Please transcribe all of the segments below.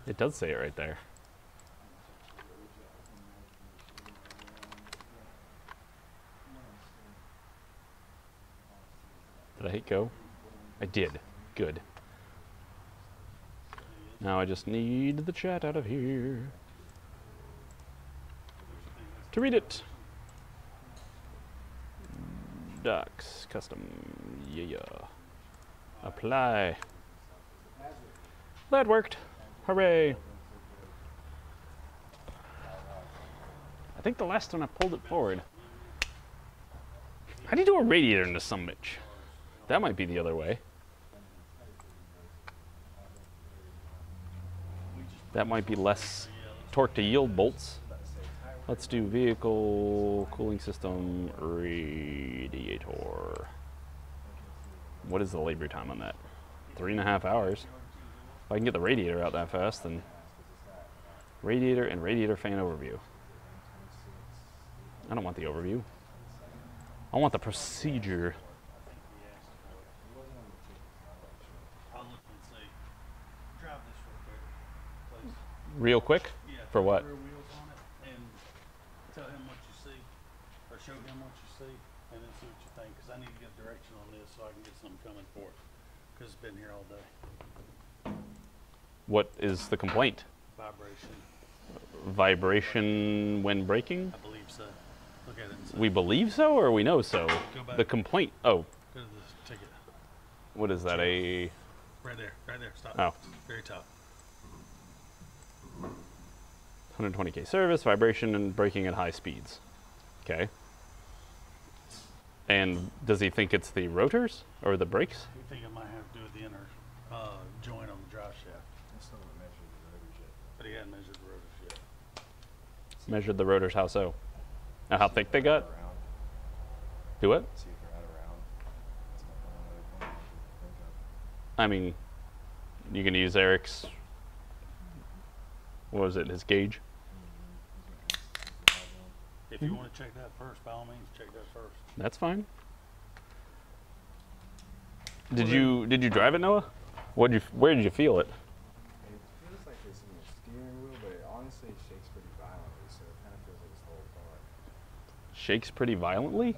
It does say it right there. Did I hit go? I did. Good. Now I just need the chat out of here to read it. Docs, custom, yeah. Apply. That worked. Hooray. I think the last time I pulled it forward. How do you do a radiator into some bitch? That might be the other way. That might be less torque to yield bolts. Let's do vehicle cooling system radiator. What is the labor time on that? 3.5 hours. If I can get the radiator out that fast, then radiator and radiator fan overview. I don't want the overview. I want the procedure. Real quick? Yeah, for what? rear wheels on it and tell him what you see, or show him what you see, and then see what you think. Because I need to get direction on this so I can get something coming for it. Because it's been here all day. What is the complaint? Vibration. Vibration when braking? I believe so. Look at it. And see. We believe so or we know so? Go back. The complaint. Oh. Go to this ticket. What is that? A. Right there. Right there. Stop. Oh. Very top. 120K service, vibration, and braking at high speeds. Okay. And does he think it's the rotors or the brakes? We think it might have to do with the inner joint on the drive shaft. That's not what measured the rotors yet. But he hadn't measured the rotors yet. Measured the rotors, how so? Now, how thick they got? Around. Do what? See if they're at around. That's not the only one I can think of. I mean, you can use Eric's, what was it, his gauge? If you want to check that first, by all means, check that first. That's fine. Did you drive it, Noah? Where did you feel it? It feels like it's in the steering wheel, but it honestly shakes pretty violently, so it kind of feels like it's the whole car. Shakes pretty violently?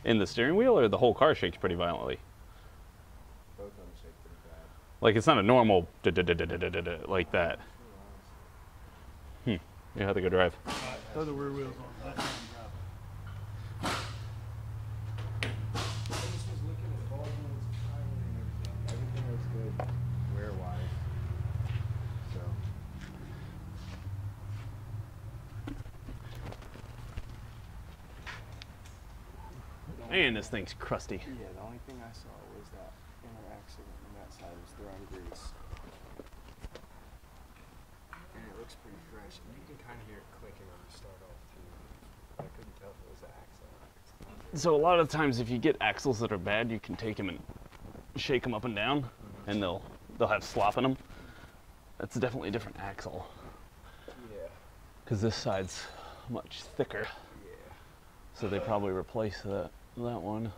In the steering wheel, or the whole car shakes pretty violently? Both of them shake pretty bad. Like it's not a normal like that. You have to go drive. All right, throw the rear wheels on. Let him drive. I just was looking at ball joints, timing, and everything. Everything looks good wear-wise. So. Man, this thing's crusty. Yeah, the only thing I saw was that inner axle on that side was thrown grease. And it looks pretty fresh. And you can kind of hear it clicking when you start off too. But I couldn't tell if it was the axle or not. So a lot of times if you get axles that are bad, you can take them and shake them up and down, and they'll have slop in them. That's definitely a different axle, Yeah. because this side's much thicker. Yeah. So they probably replace that one.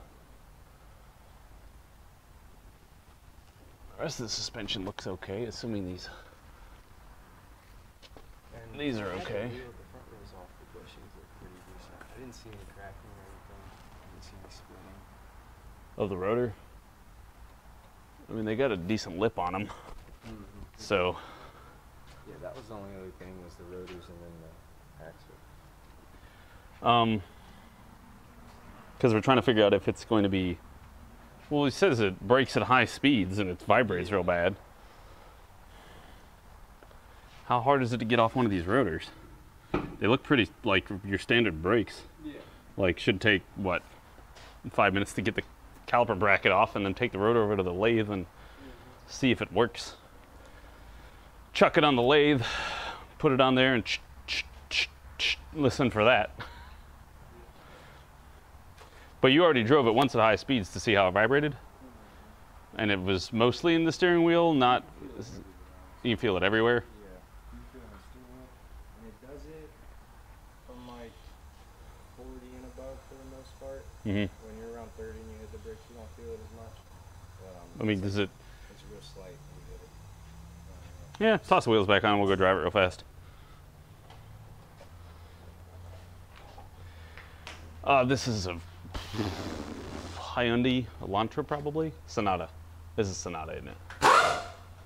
The rest of the suspension looks okay, assuming these And These are I had okay. The front wheels off the bushings look pretty decent. I didn't see any cracking or anything. I didn't see any splitting. of the rotor. I mean, they got a decent lip on them, so Yeah, that was the only other thing was the rotors and then the axle. because we're trying to figure out if it's going to be. Well, he says it brakes at high speeds and it vibrates real bad. How hard is it to get off one of these rotors? They look pretty like your standard brakes. Yeah. Like should take what, 5 minutes to get the caliper bracket off and then take the rotor over to the lathe and see if it works. Chuck it on the lathe, put it on there and listen for that. But you already drove it once at high speeds to see how it vibrated? And it was mostly in the steering wheel, not, you feel it everywhere? Yeah. You feel the steering wheel, and it does it from like 40 and above for the most part. Mm-hmm. When you're around 30 and you hit the brakes, you don't feel it as much. I mean, does it, It's real slight when you hit it. Yeah, toss the wheels back on, we'll go drive it real fast. This is a Hyundai Elantra, probably? Sonata. This is Sonata, isn't it?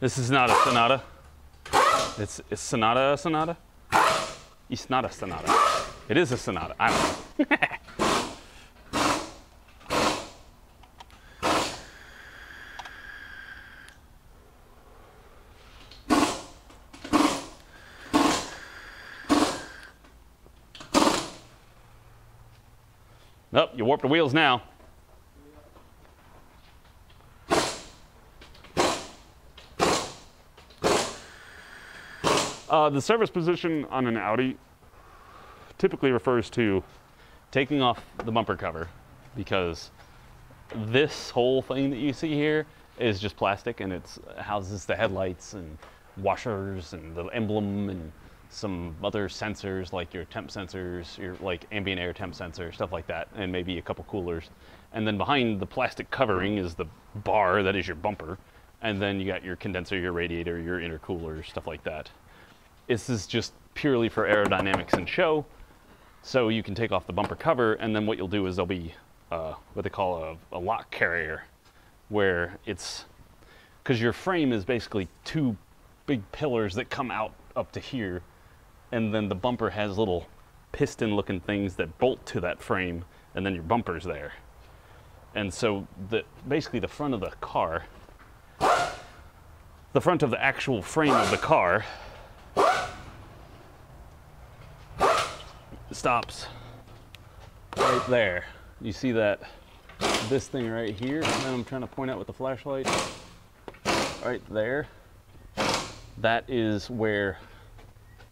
This is not a Sonata. It's Sonata a Sonata? It's not a Sonata. It is a Sonata. I don't know. Oh, you warped the wheels now. The service position on an Audi typically refers to taking off the bumper cover, because this whole thing that you see here is just plastic, and it houses the headlights and washers and the emblem and some other sensors like your temp sensors, your like ambient air temp sensor, stuff like that, and maybe a couple coolers. And then behind the plastic covering is the bar that is your bumper, and then you got your condenser, your radiator, your intercooler, stuff like that. This is just purely for aerodynamics and show, so you can take off the bumper cover, and then what you'll do is there'll be what they call a lock carrier, where it's, because your frame is basically two big pillars that come out up to here, and then the bumper has little piston looking things that bolt to that frame, and then your bumper's there. And so basically the front of the car, the front of the actual frame of the car stops right there. You see that, this thing right here that I'm trying to point out with the flashlight, right there. That is where,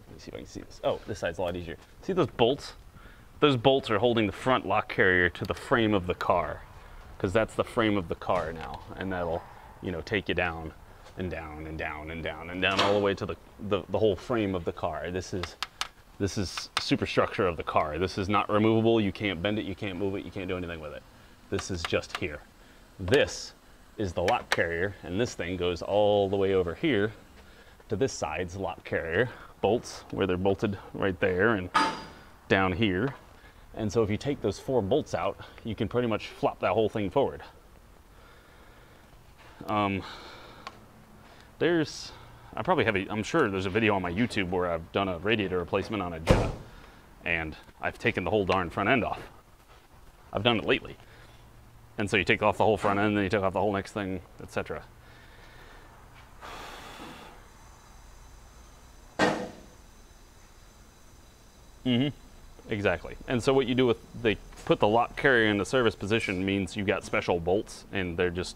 let me see if I can see this. Oh, this side's a lot easier. See those bolts? Those bolts are holding the front lock carrier to the frame of the car, because that's the frame of the car now, and that'll, you know, take you down and down and down and down and down all the way to the whole frame of the car. This is superstructure of the car. This is not removable. You can't bend it, you can't move it, you can't do anything with it. This is just here. This is the lock carrier, and this thing goes all the way over here to this side's lock carrier. Bolts, where they're bolted right there and down here. And so if you take those 4 bolts out, you can pretty much flop that whole thing forward. I'm sure there's a video on my YouTube where I've done a radiator replacement on a Jetta, and I've taken the whole darn front end off. I've done it lately. And so you take off the whole front end, then you take off the whole next thing, etc. Exactly. And so what you do with, they put the lock carrier in the service position means you got special bolts, and they're just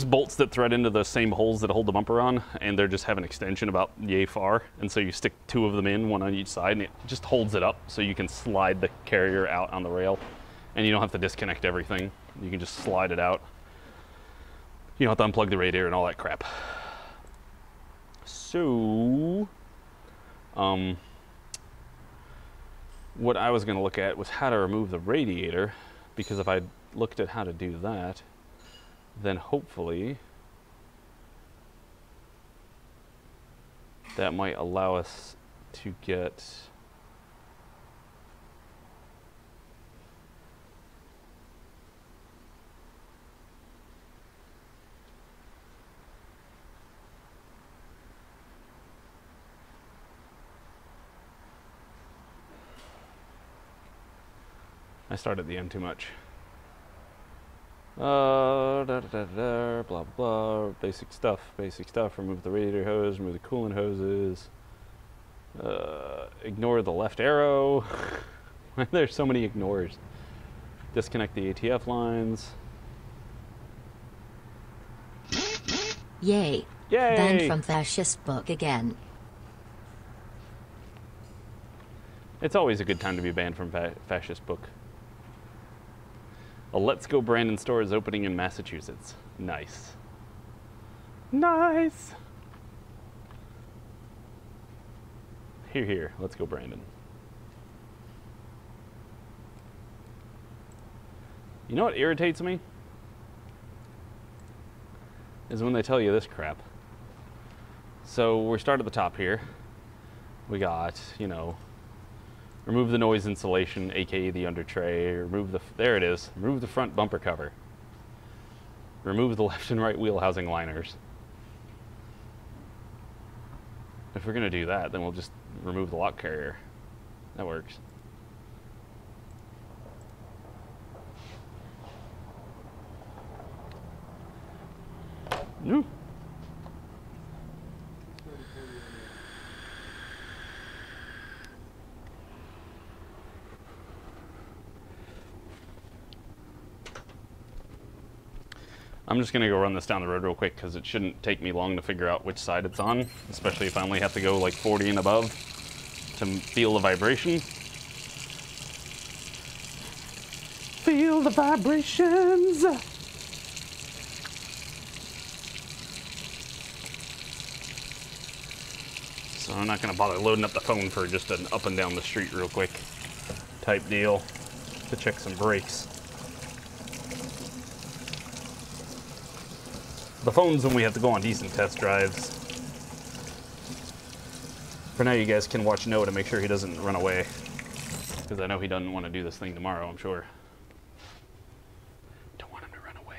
bolts that thread into the same holes that hold the bumper on, and they just have an extension about yay far, and so you stick 2 of them in, one on each side, and it just holds it up so you can slide the carrier out on the rail, and you don't have to disconnect everything. You can just slide it out. You don't have to unplug the radiator and all that crap. So what I was going to look at was how to remove the radiator, because if I looked at how to do that, then hopefully that might allow us to get I started the end too much. Blah, blah, blah, basic stuff, remove the radiator hose, remove the coolant hoses, ignore the left arrow. There's so many ignores. Disconnect the ATF lines. Yay. Yay! Banned from fascist book again. It's always a good time to be banned from fascist book. A Let's Go Brandon store is opening in Massachusetts. Nice. Nice! Here. Let's go, Brandon. You know what irritates me? Is when they tell you this crap. So we start at the top here. We got, you know, remove the noise insulation, aka the under tray. There it is. Remove the front bumper cover. Remove the left and right wheel housing liners. If we're gonna do that, then we'll just remove the lock carrier. That works. No. I'm just gonna go run this down the road real quick because it shouldn't take me long to figure out which side it's on, especially if I only have to go like 40 and above to feel the vibration. Feel the vibrations! So I'm not gonna bother loading up the phone for just an up and down the street real quick type deal to check some brakes. The phone's when we have to go on decent test drives. For now, you guys can watch Noah to make sure he doesn't run away. Because I know he doesn't want to do this thing tomorrow, I'm sure. Don't want him to run away.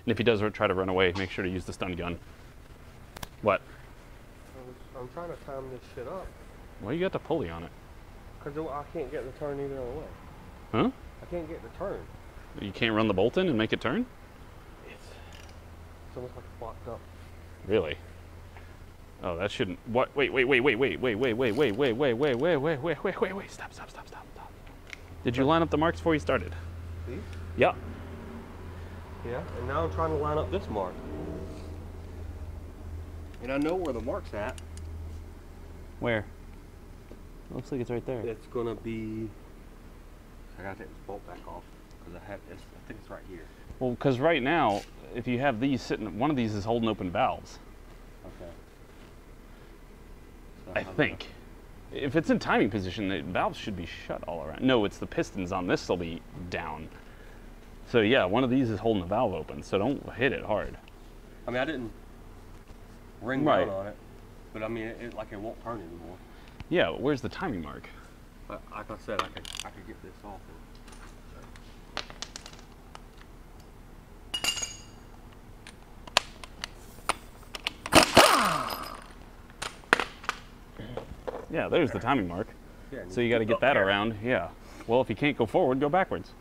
And if he does try to run away, make sure to use the stun gun. What? I'm trying to time this shit up. Well, you got the pulley on it. Because I can't get the turn either way. Huh? I can't get the turn. You can't run the bolt in and make it turn? It's almost like it's blocked up. Really? Oh, that shouldn't. What? Wait. Stop. Did you line up the marks before you started? See? Yeah. Yeah, and now I'm trying to line up this mark. And I know where the mark's at. Where? Looks like it's right there. It's gonna be. I gotta take this bolt back off because I think it's right here. Well, because right now, if you have these sitting, one of these is holding open valves. Okay. So I think. If it's in timing position, the valves should be shut all around. No, it's the pistons on this will be down. So yeah, one of these is holding the valve open, so don't hit it hard. I mean, I didn't ring down on it, but I mean, it won't turn anymore. Yeah, where's the timing mark? But like I said, I could get this off. Yeah, there's the timing mark. Yeah, So you got to get that around. Yeah. Well, if you can't go forward, go backwards.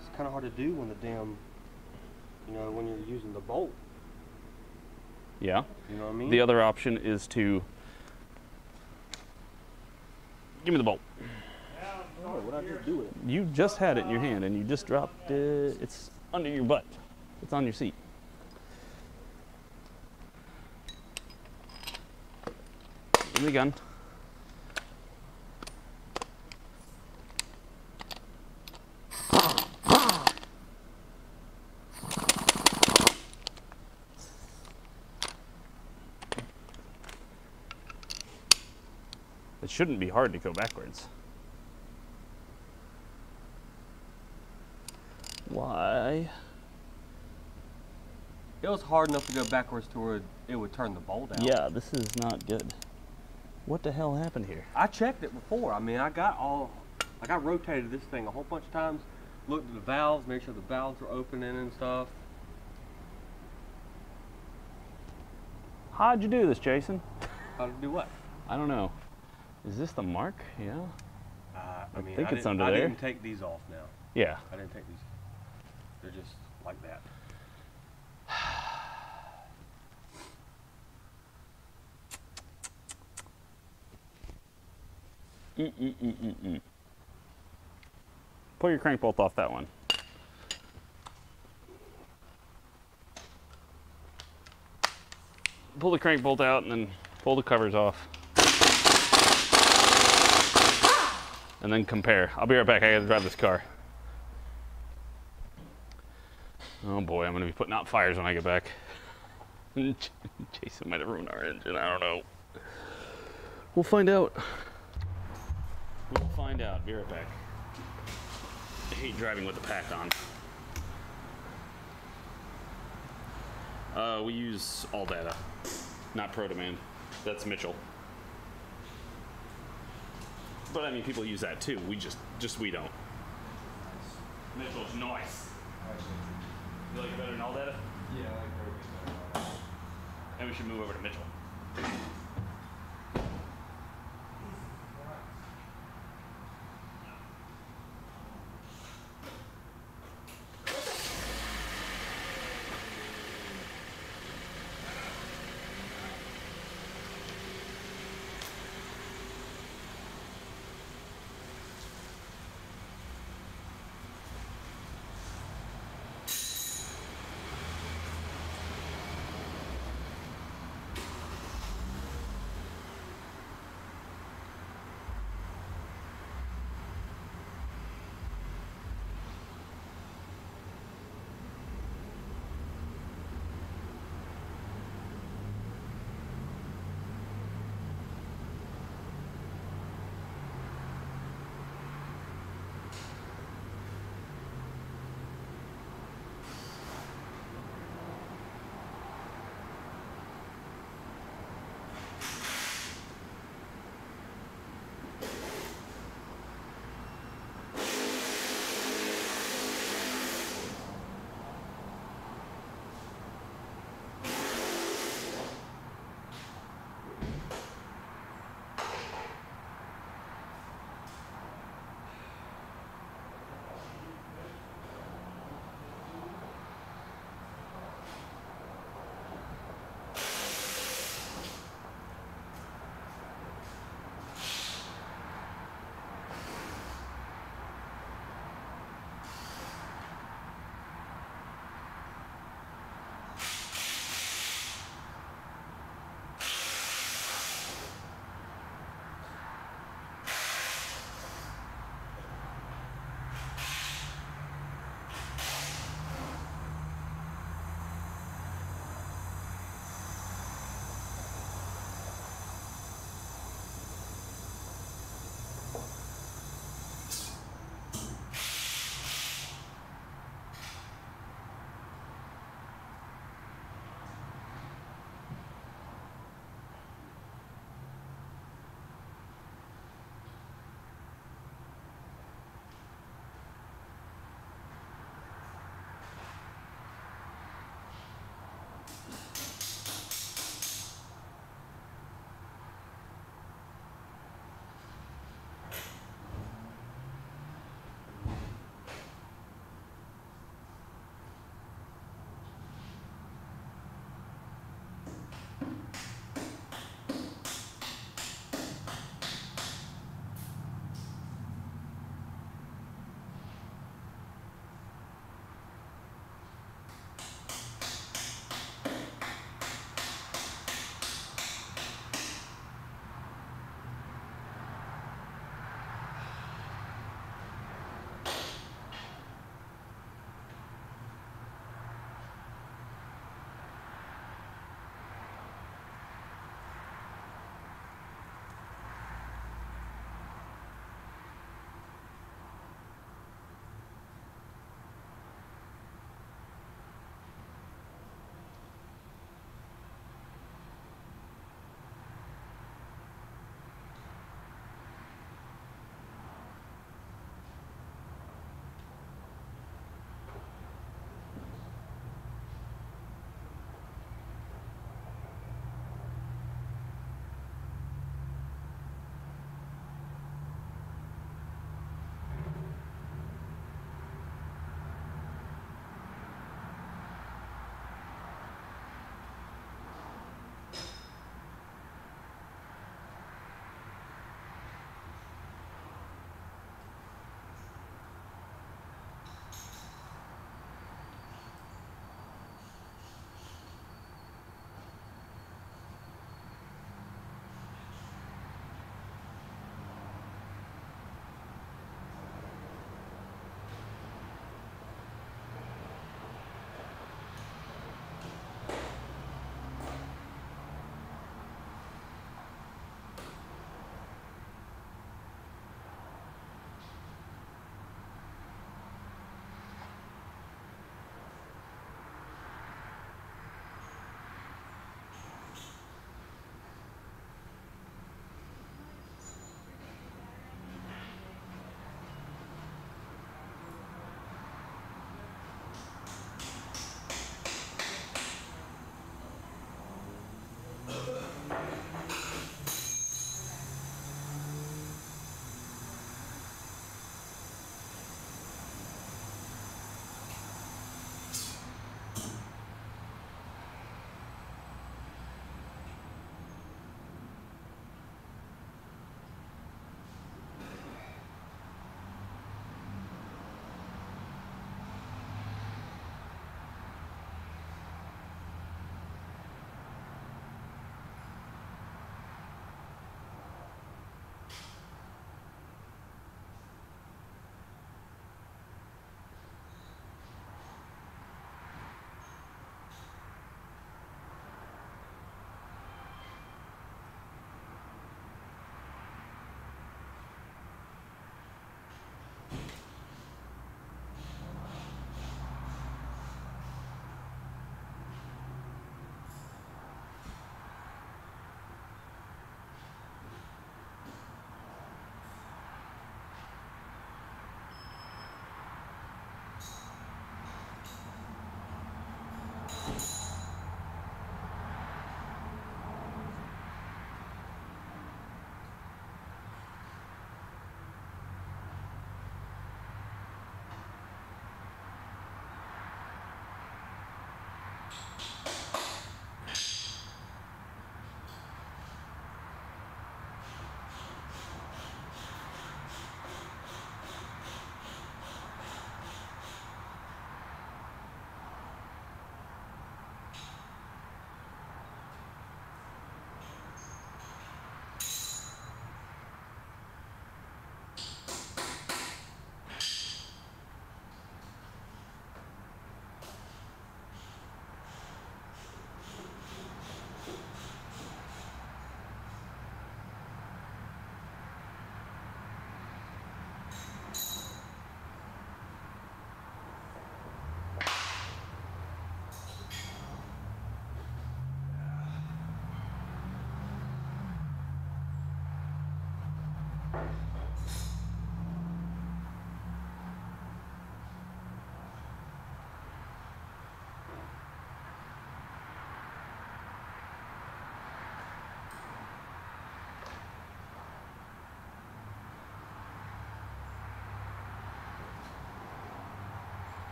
It's kind of hard to do when the damn, when you're using the bolt. Yeah. You know what I mean? The other option is to give me the bolt. Oh, what did I just do with it? You just had it in your hand and you just dropped it. It's under your butt. It's on your seat. Give me the gun. It shouldn't be hard to go backwards. Why? It was hard enough to go backwards to where it would turn the bolt out. Yeah, this is not good. What the hell happened here? I checked it before. I mean, I rotated this thing a whole bunch of times, looked at the valves, made sure the valves were opening and stuff. How'd you do this, Jason? How to do what? I don't know. Is this the mark? Yeah. I mean, think it's under I there. didn't take these off now. Yeah. I didn't take these. They're just like that. Pull your crank bolt off that one. Pull the crank bolt out and then pull the covers off. And then compare. I'll be right back. I gotta drive this car. Oh boy, I'm gonna be putting out fires when I get back. Jason might have ruined our engine. I don't know. We'll find out. We'll find out. Be right back. I hate driving with the pack on. We use all data. not Pro Demand. That's Mitchell. But I mean, people use that too. We we don't. Mitchell's nice. You like it better than all data? Yeah, I like Pro Demand. And we should move over to Mitchell.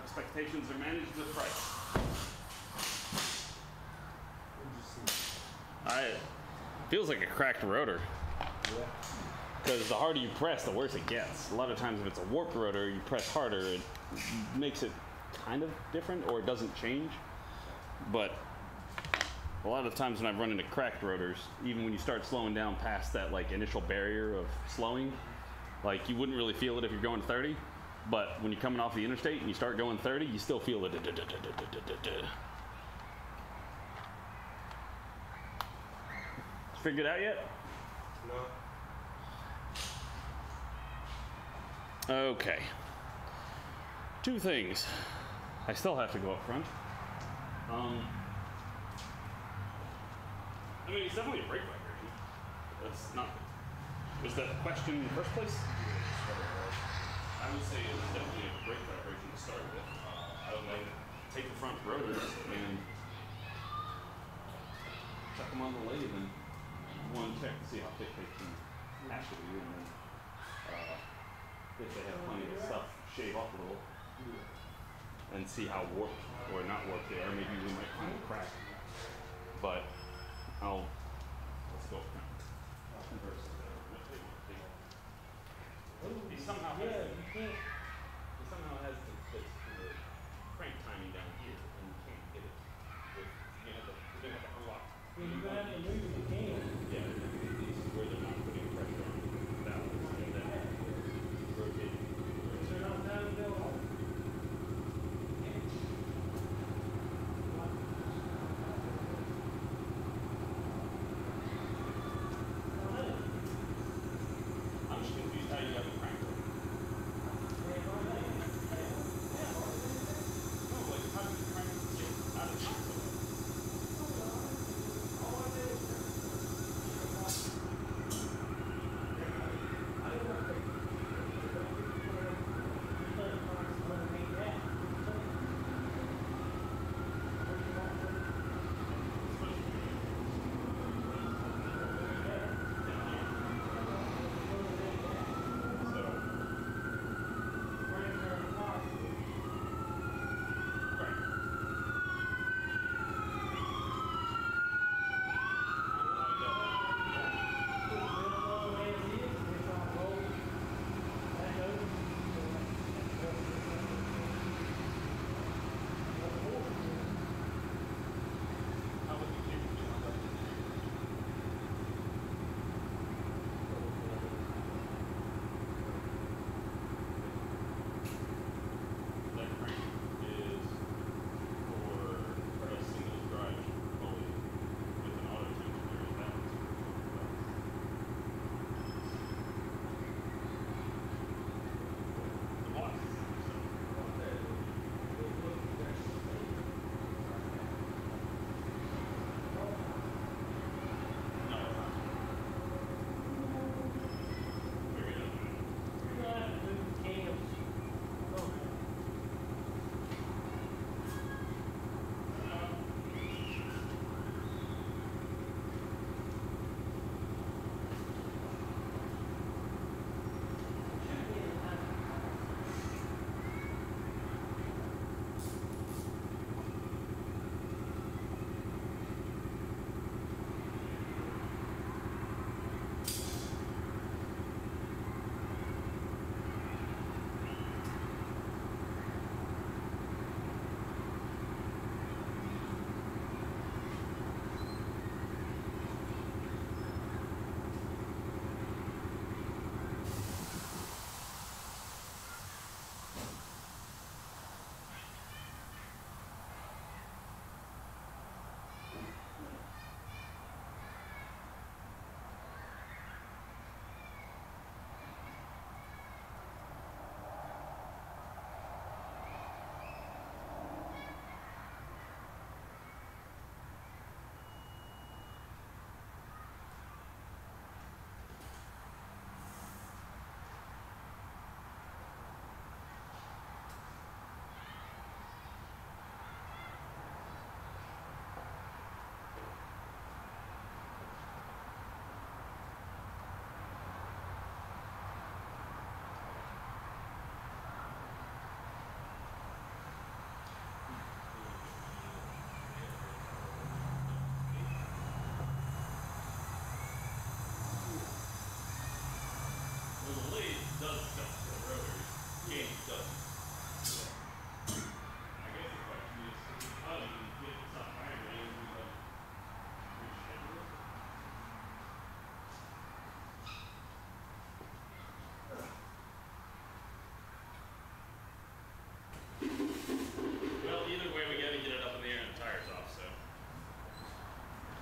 Expectations are managed with price. Feels like a cracked rotor. Yeah. Because the harder you press, the worse it gets. A lot of times if it's a warped rotor, you press harder, it makes it kind of different, or it doesn't change. But a lot of times when I've run into cracked rotors, even when you start slowing down past that like initial barrier of slowing, like you wouldn't really feel it if you're going 30, but when you're coming off the interstate and you start going 30, you still feel it. Figured out yet? No. Okay. Two things. I still have to go up front. I mean, it's definitely a brake vibration. That's not. Was that the question in the first place? I would say it was definitely a brake vibration to start with. I would like take the front rotors and chuck them on the lathe and one check to see how thick they can actually be, and then if they have plenty of stuff, shave off a little and see how warped or not warped they are. Maybe we might find a crack, but let's go converse. He somehow has the crank timing down here, and you can't get it. You're gonna have to unlock. You're gonna have to move the can. Yeah, this is where they're not putting pressure on the valves, and then rotating. Turn on down and go off. I'm just confused how you got the crank. No, like how did the crank get out of the way we get it up in the air and the tires off, so.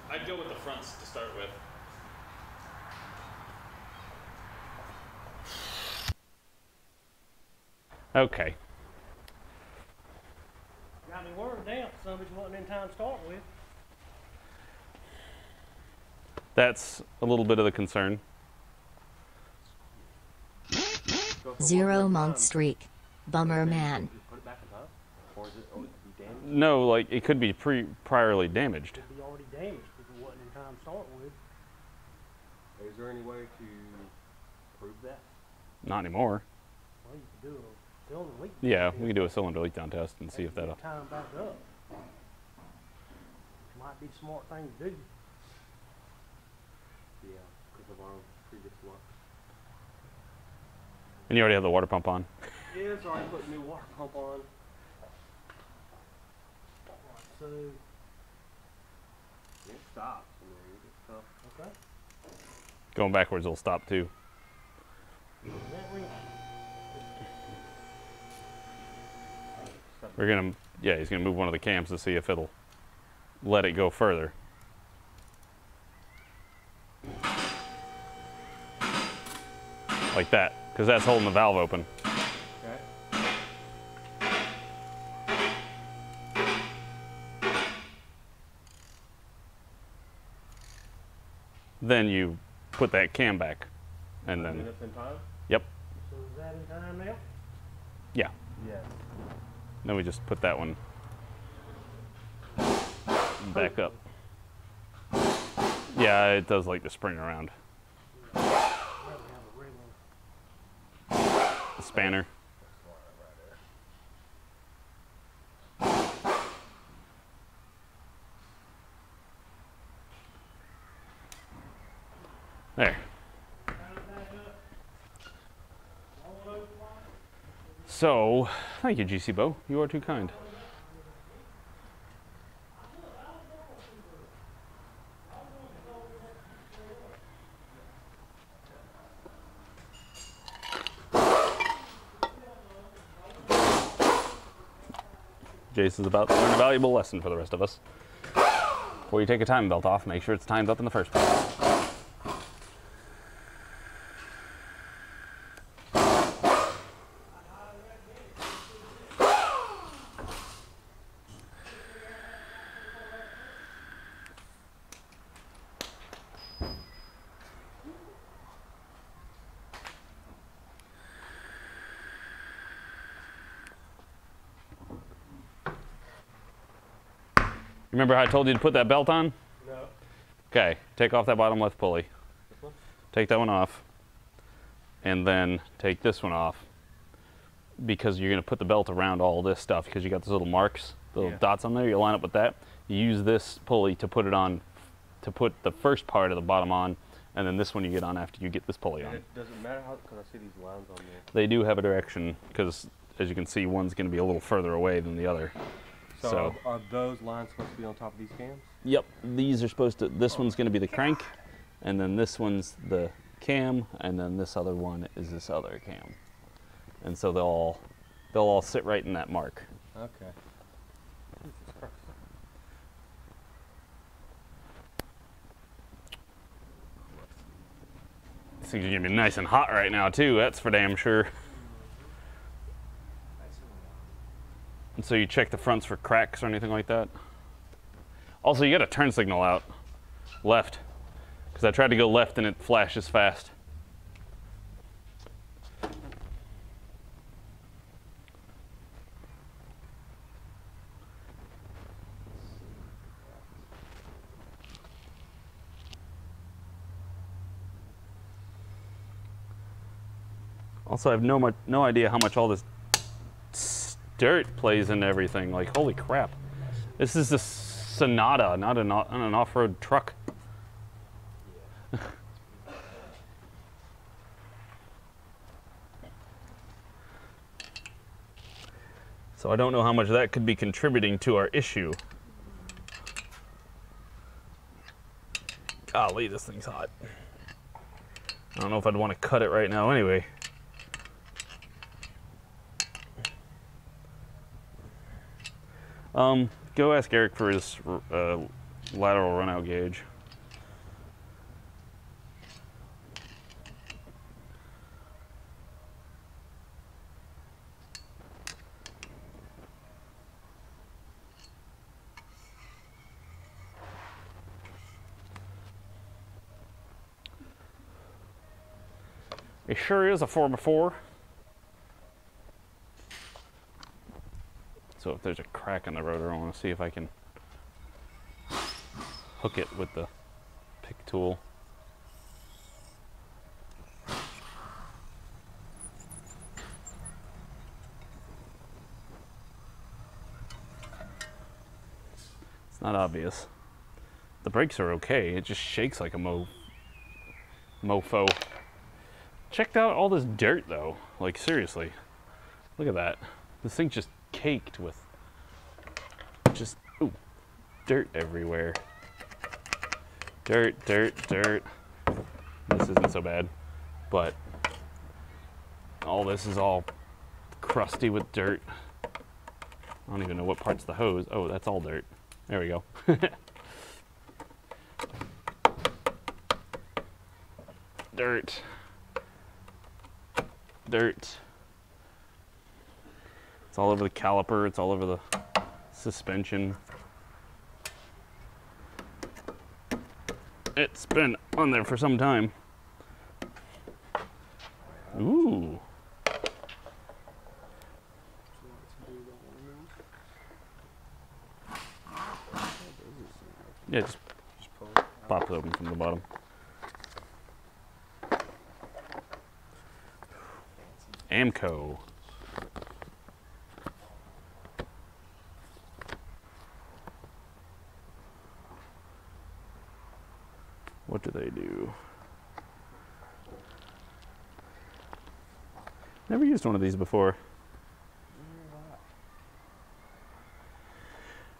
I'd go with the fronts to start with. Okay. Got me worried now. Somebody's wasn't in time to start with. That's a little bit of the concern. 0 month streak. Bummer man. Put it back on top? Or is it always be damaged? No, like it could be priorly damaged. It'd be already damaged if it wasn't in time to start with. Is there any way to prove that? Not anymore. Well, you could do a cylinder leak. Yeah, we can do a cylinder leak down test and see if that'll. Time back up. Might be a smart thing to do. Yeah, because of our previous luck. And you already have the water pump on. Yeah, so I put a new water pump on. So, It stops. I mean, it gets tough. okay. Going backwards will stop too. That ring. We're gonna, yeah, he's gonna move one of the cams to see if it'll let it go further. Like that, because that's holding the valve open. Okay. Then you put that cam back, and then, Minutes in time? yep, So is that in time now? yeah. Yeah. Then we just put that one back up. Yeah, it does like to spring around. Rather have a regular. The spanner. There. So, thank you, GC Bo. You are too kind. Jason's about to learn a valuable lesson for the rest of us. Before you take a timing belt off, make sure it's timed up in the first place. Remember how I told you to put that belt on? No. Okay, take off that bottom left pulley. This one? Take that one off. And then take this one off. Because you're going to put the belt around all this stuff because you got those little marks, the little dots on there. You line up with that. You use this pulley to put it on, to put the first part of the bottom on, and then this one you get on after you get this pulley on. It doesn't matter how, because I see these lines on there. They do have a direction because, as you can see, one's going to be a little further away than the other. So are those lines supposed to be on top of these cams? Yep, these are supposed to, this one's going to be the crank, and then this one's the cam, and then this other one is this other cam. And so they'll all sit right in that mark. Okay. Jesus Christ. These things are going to be nice and hot right now too, that's for damn sure. And so you check the fronts for cracks or anything like that. Also, you got a turn signal out left, because I tried to go left and it flashes fast. Also, I have no idea how much all this dirt plays into everything. Like, holy crap. This is a Sonata, not an off-road truck. So I don't know how much that could be contributing to our issue. Golly, this thing's hot. I don't know if I'd want to cut it right now anyway. Go ask Eric for his lateral runout gauge. It sure is a 4x4. So if there's a crack in the rotor, I want to see if I can hook it with the pick tool. It's not obvious. The brakes are okay. It just shakes like a mofo. Checked out all this dirt though. Like seriously, look at that. This thing's just caked with just dirt everywhere. Dirt. This isn't so bad, but all this is all crusty with dirt. I don't even know what part's the hose. Oh, that's all dirt. There we go. Dirt. It's all over the caliper, it's all over the suspension. It's been on there for some time. Ooh. Yeah, just pull it. pop it open from the bottom. Amco. What do they do? Never used one of these before.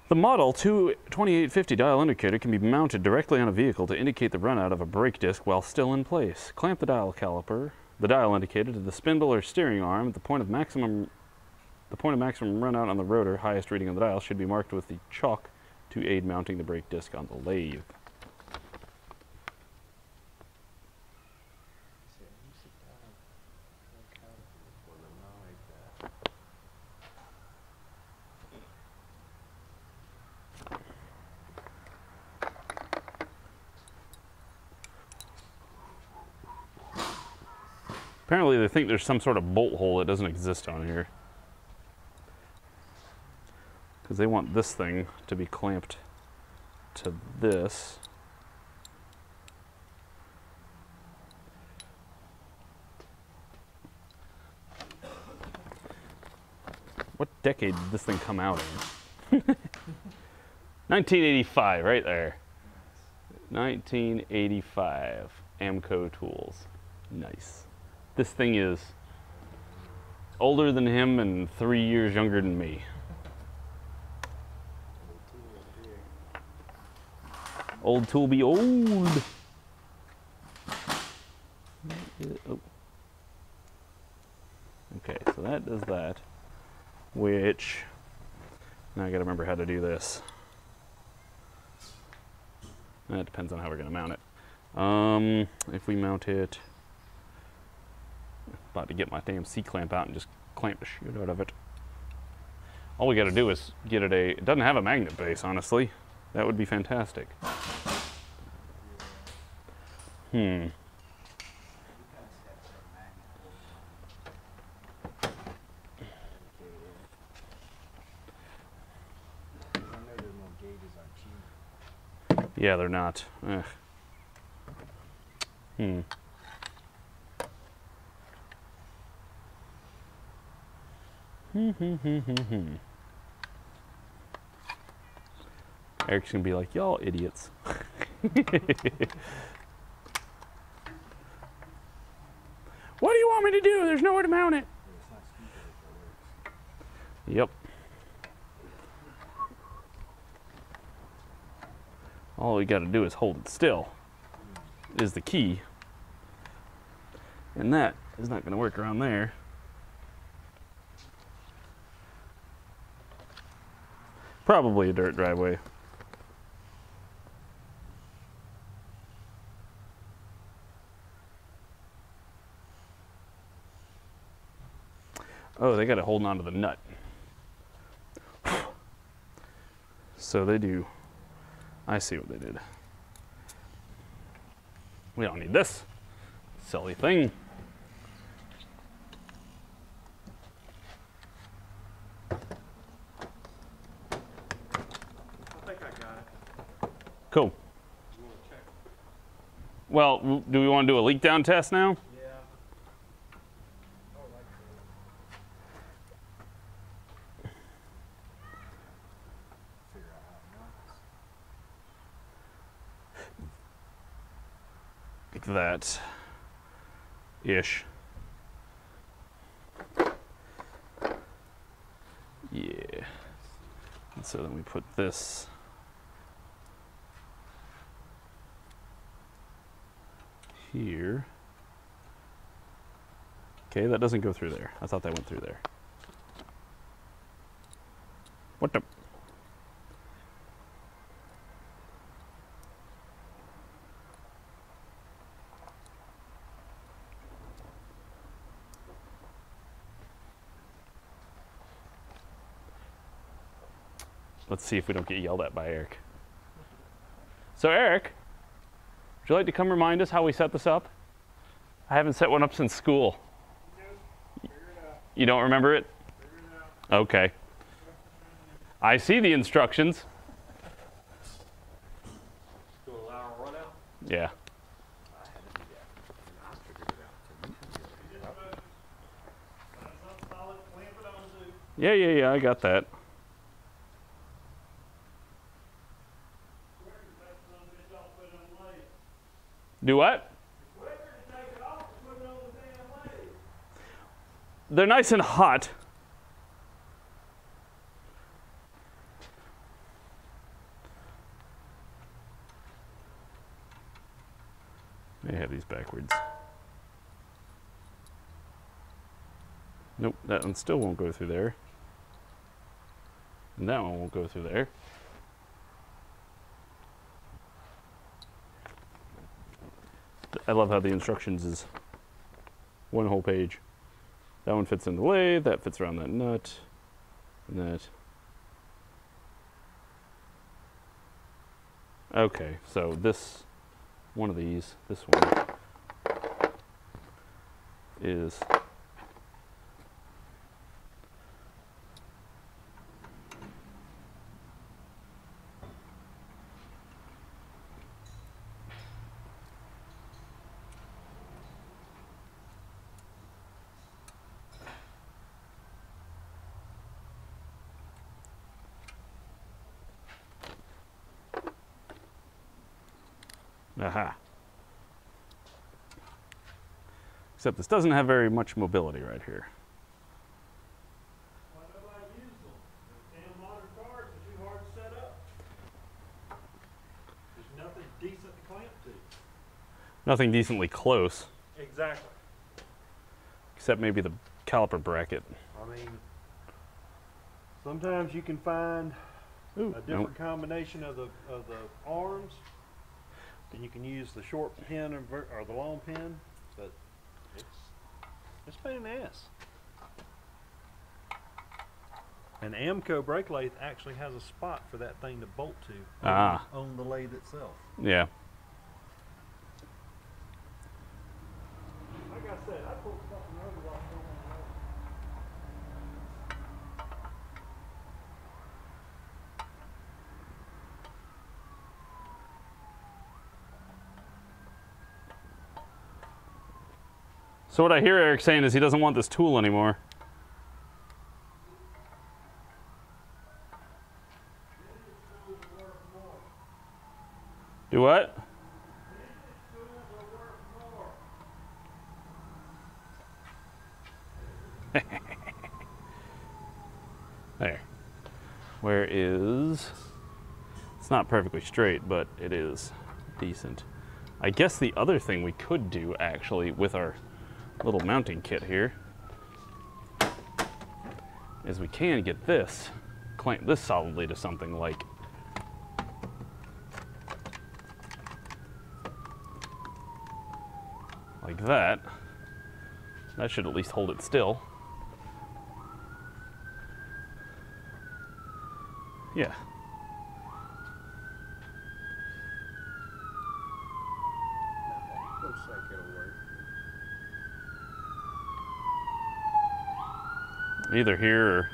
The Model 2850 dial indicator can be mounted directly on a vehicle to indicate the runout of a brake disc while still in place. Clamp the dial indicator to the spindle or steering arm at the point of maximum runout on the rotor. Highest reading on the dial should be marked with the chalk to aid mounting the brake disc on the lathe. Apparently they think there's some sort of bolt hole that doesn't exist on here. Because they want this thing to be clamped to this. What decade did this thing come out in? 1985, right there. 1985, Amco tools. Nice. This thing is older than him and 3 years younger than me. Old tool be old. Oh. Okay, so that does that. Which, now I gotta remember how to do this. That depends on how we're gonna mount it. If we mount it, about to get my damn C-clamp out and just clamp the shit out of it. All we gotta do is get it doesn't have a magnet base, honestly. That would be fantastic. Yeah, they're not. Ugh. Eric's gonna be like, y'all idiots. What do you want me to do? There's nowhere to mount it. Yep. All we gotta do is hold it still, is the key. And that is not gonna work around there. Probably a dirt driveway. Oh, they got it holding on to the nut. So they do. I see what they did. We don't need this silly thing. I think I got it. Cool. You want to check? Well, do we want to do a leak down test now? Yeah. Oh, like that. Figure out how it works. Like that. Ish. Yeah. And so then we put this here. Okay, that doesn't go through there. I thought that went through there. What the? Let's see if we don't get yelled at by Eric. So Eric, would you like to come remind us how we set this up? I haven't set one up since school. You don't remember it? Okay. I see the instructions. Do a loud run out? Yeah. Yeah, I got that. Do what? They're nice and hot. They have these backwards. Nope, that one still won't go through there. And that one won't go through there. I love how the instructions is one whole page. That one fits in the lathe, that fits around that nut, and that. Okay, so this, one of these, this one, is aha. Except this doesn't have very much mobility right here. Why nobody use them? The damn modern cars are too hard to set up. There's nothing decent to clamp to. Nothing decently close, Exactly. except maybe the caliper bracket. I mean, sometimes you can find Ooh, a different combination of the arms, and you can use the short pin or the long pin, but it's a pain in the ass. An Amco brake lathe actually has a spot for that thing to bolt to on the lathe itself. Yeah. Like I said, I pulled something over while filming the lathe. So what I hear Eric saying is he doesn't want this tool anymore. Do what? There. Where is... It's not perfectly straight, but it is decent. I guess the other thing we could do, actually, with our little mounting kit here, is we can get this clamp this solidly to something like that. That should at least hold it still. Yeah. Looks like it'll work. Either here or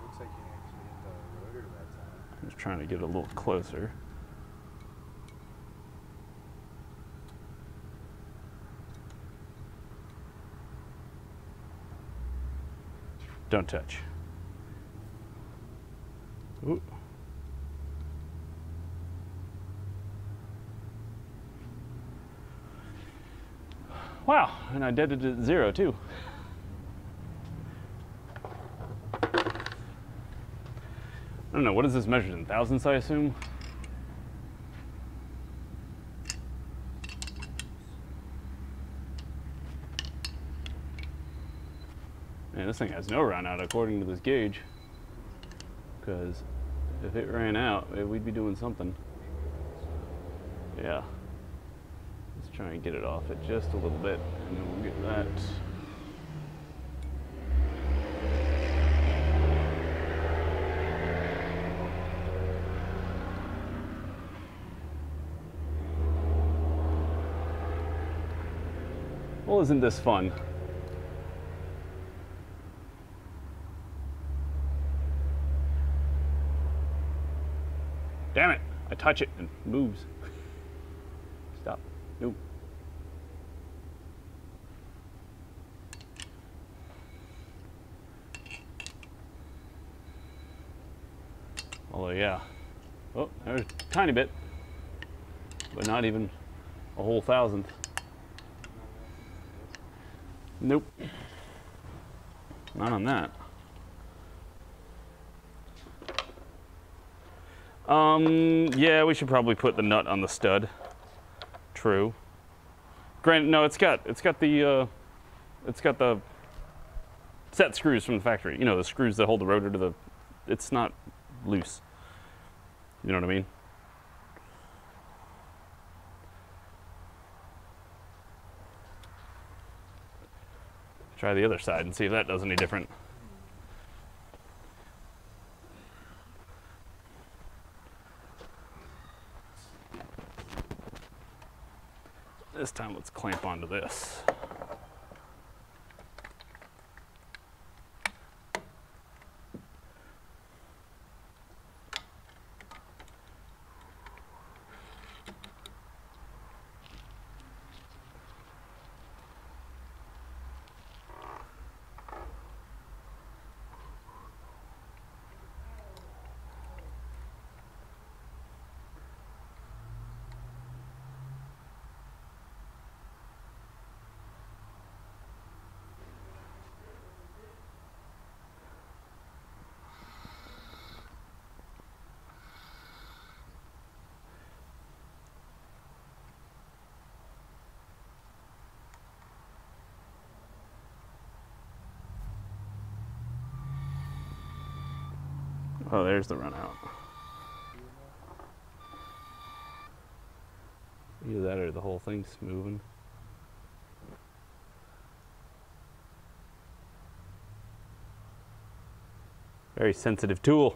Looks like you actually hit the rotor that time. I'm just trying to get a little closer. Don't touch. Ooh. Wow, and I did it at 0 too. I don't know, what is this measured in? Thousandths, I assume? Man, this thing has no run out according to this gauge. Because if it ran out, we'd be doing something. Yeah. Let's try and get it off it just a little bit, and then we'll get that. Well, isn't this fun? Damn it! I touch it and it moves. Stop. No. Although, yeah. Oh, there's a tiny bit. But not even a whole thousandth. Nope. Not on that. Yeah, we should probably put the nut on the stud. True. Granted, no, it's got the set screws from the factory. You know, the screws that hold the rotor to the. It's not loose. You know what I mean? Try the other side and see if that does any different. This time, let's clamp onto this. Oh, there's the run out. Either that or the whole thing's moving. Very sensitive tool.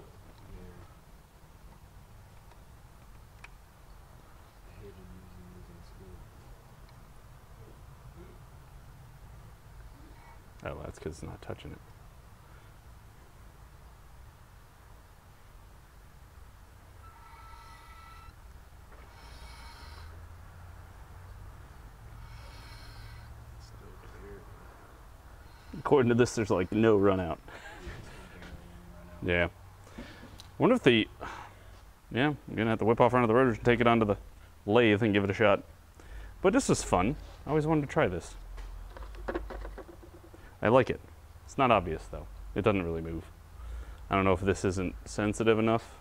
Oh, that's because it's not touching it. According to this, there's like no run out. Yeah. Wonder if the, yeah, I'm gonna have to whip off front of the rotors and take it onto the lathe and give it a shot. But this is fun. I always wanted to try this. I like it. It's not obvious though. It doesn't really move. I don't know if this isn't sensitive enough.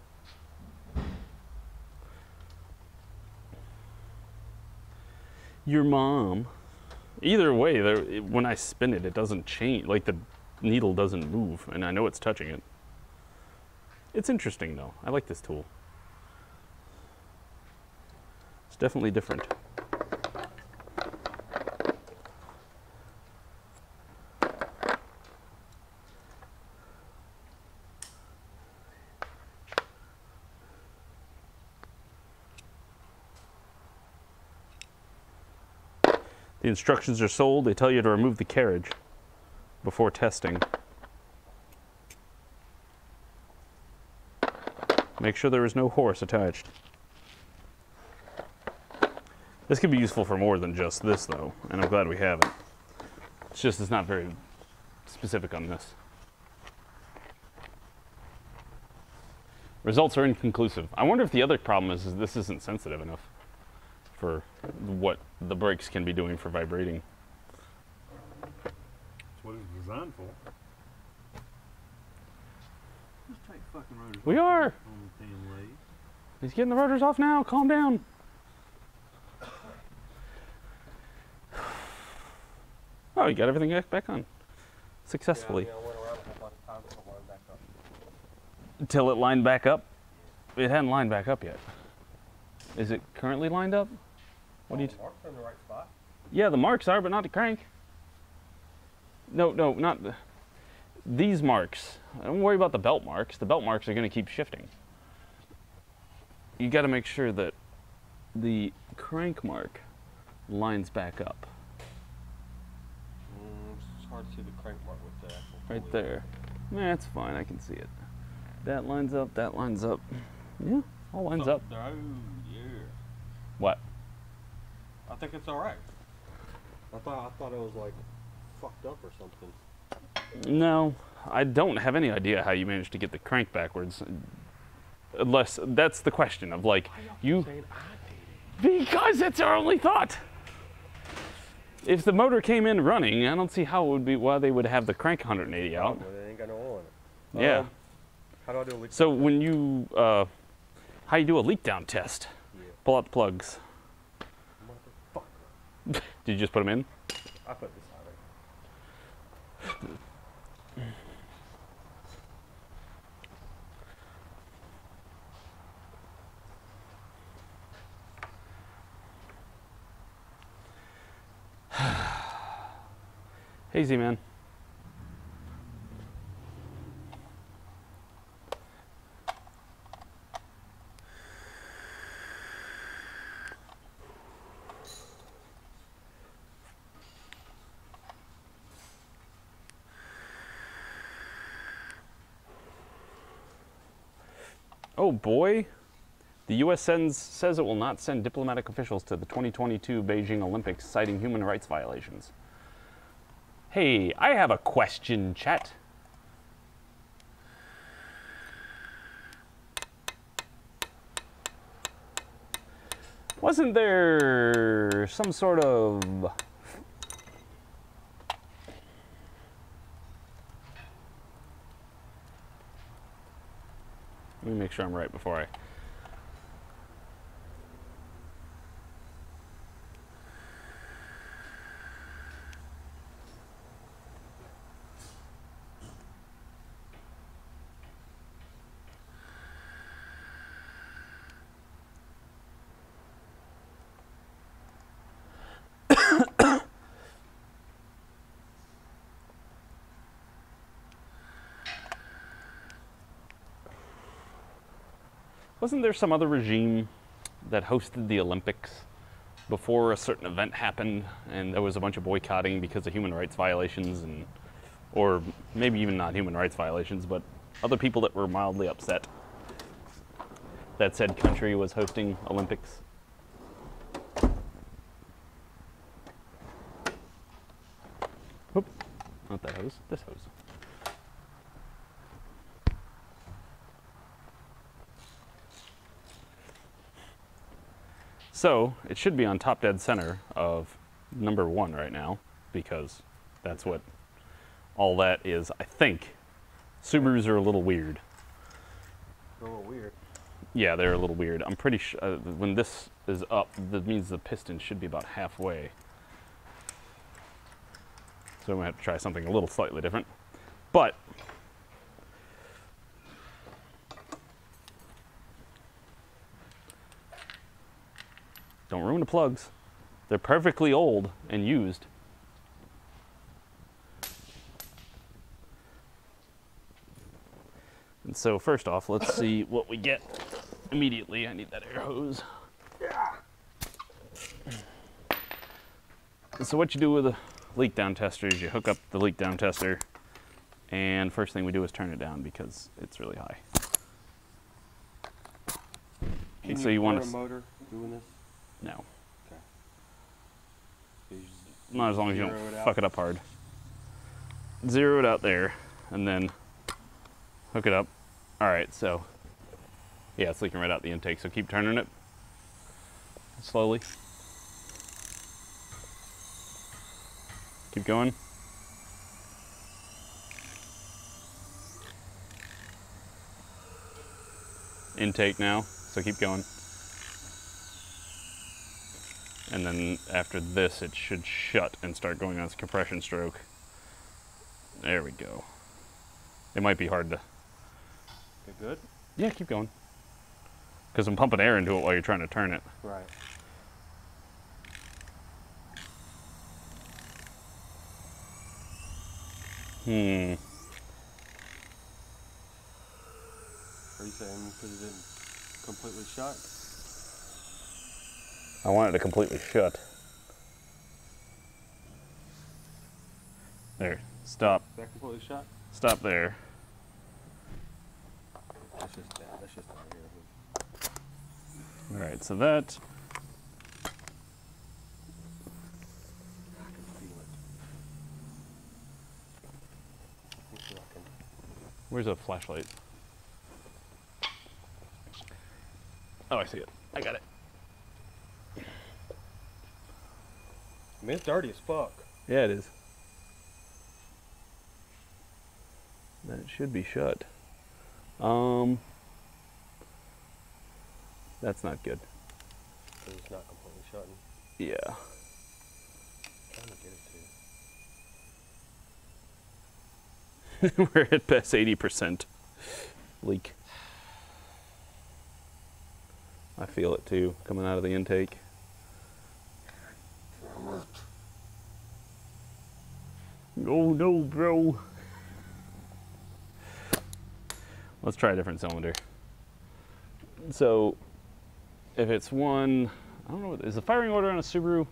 Your mom. Either way, when I spin it, it doesn't change. Like needle doesn't move, and I know it's touching it. It's interesting though. I like this tool. It's definitely different. The instructions are sold. They tell you to remove the carriage before testing. Make sure there is no horse attached. This could be useful for more than just this though, and I'm glad we have it. It's just it's not very specific on this. Results are inconclusive. I wonder if the other problem is this isn't sensitive enough for what the brakes can be doing for vibrating. That's what it's designed for. Just take fucking rotors We are! on the damn lathe. He's getting the rotors off now. Calm down. Oh, you got everything back on successfully. Yeah, I went around a whole bunch of times to line back up. Until it lined back up? It hadn't lined back up yet. Is it currently lined up? What do you? The marks are in the right spot. Yeah, the marks are, but not the crank. No, not these marks. Don't worry about the belt marks. The belt marks are going to keep shifting. You got to make sure that the crank mark lines back up. It's hard to see the crank mark with the actual Right pulley. there. Nah, that's fine. I can see it. That lines up. That lines up. Yeah, all lines up. Oh, yeah. What? I think it's all right. I thought it was like fucked up or something. No, I don't have any idea how you managed to get the crank backwards. Unless that's the question of like you. Saying I did it. Because it's our only thought. If the motor came in running, I don't see how it would be why they would have the crank 180 out. Well, they ain't got no oil in it. Yeah. How do I do a leak? So when you how you do a leak down test? Yeah. Pull out the plugs. Motherfucker. Did you just put them in? I put this on right. Hazy man. Oh boy, the U.S. says it will not send diplomatic officials to the 2022 Beijing Olympics citing human rights violations. Hey, I have a question, chat. Wasn't there some sort of... Let me make sure I'm right before I... Wasn't there some other regime that hosted the Olympics before a certain event happened and there was a bunch of boycotting because of human rights violations and, or maybe even not human rights violations, but other people that were mildly upset that said country was hosting Olympics? Oop, not that hose, this hose. So it should be on top dead center of number 1 right now, because that's what all that is. I think Subarus are a little weird. They're a little weird. Yeah, they're a little weird. I'm pretty sure when this is up, that means the piston should be about halfway. So I'm gonna have to try something a little slightly different. But don't ruin the plugs. They're perfectly old and used. And so first off, let's see what we get immediately. I need that air hose. So what you do with a leak down tester is you hook up the leak down tester, and first thing we do is turn it down because it's really high. And so you want to motor doing this? no, Okay. So you just not as long as you zero don't it out? fuck it up hard. Zero it out there, and then hook it up. All right, so yeah, it's leaking right out the intake. So keep turning it slowly. Keep going. Intake now, so keep going. And then after this, it should shut and start going on its compression stroke. There we go. It might be hard to... Okay, good? Yeah, keep going. Because I'm pumping air into it while you're trying to turn it. Right. Hmm. Are you saying put it in completely shut? I want it to completely shut. There. Stop. Is that completely shut? Stop there. That's just that. That's just not here. All right, so that... I can feel it. Hopefully I can. Where's a flashlight? Oh, I see it. I got it. I mean, it's dirty as fuck. Yeah, it is. That should be shut. That's not good. Because it's not completely shutting. Yeah. Trying to get it to. We're at past 80% leak. I feel it too, coming out of the intake. Oh no, bro. Let's try a different cylinder. So, if it's one, I don't know, is the firing order on a Subaru?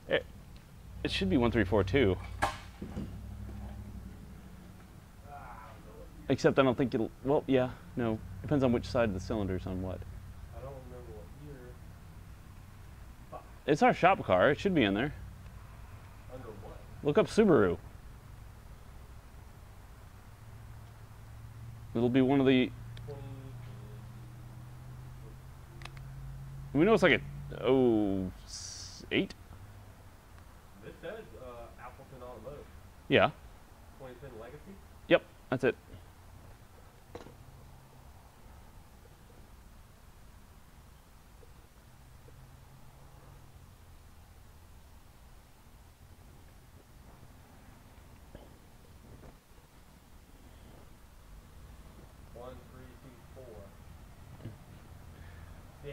It should be 1342. Except I don't think it'll, well, yeah, no. Depends on which side of the cylinder's on what. I don't remember what year. It's our shop car, it should be in there. Under what? Look up Subaru. It'll be one of the, 20. we know it's like a 08? This says Appleton Automotive. Yeah, 2010 Legacy. yep, that's it. Yeah.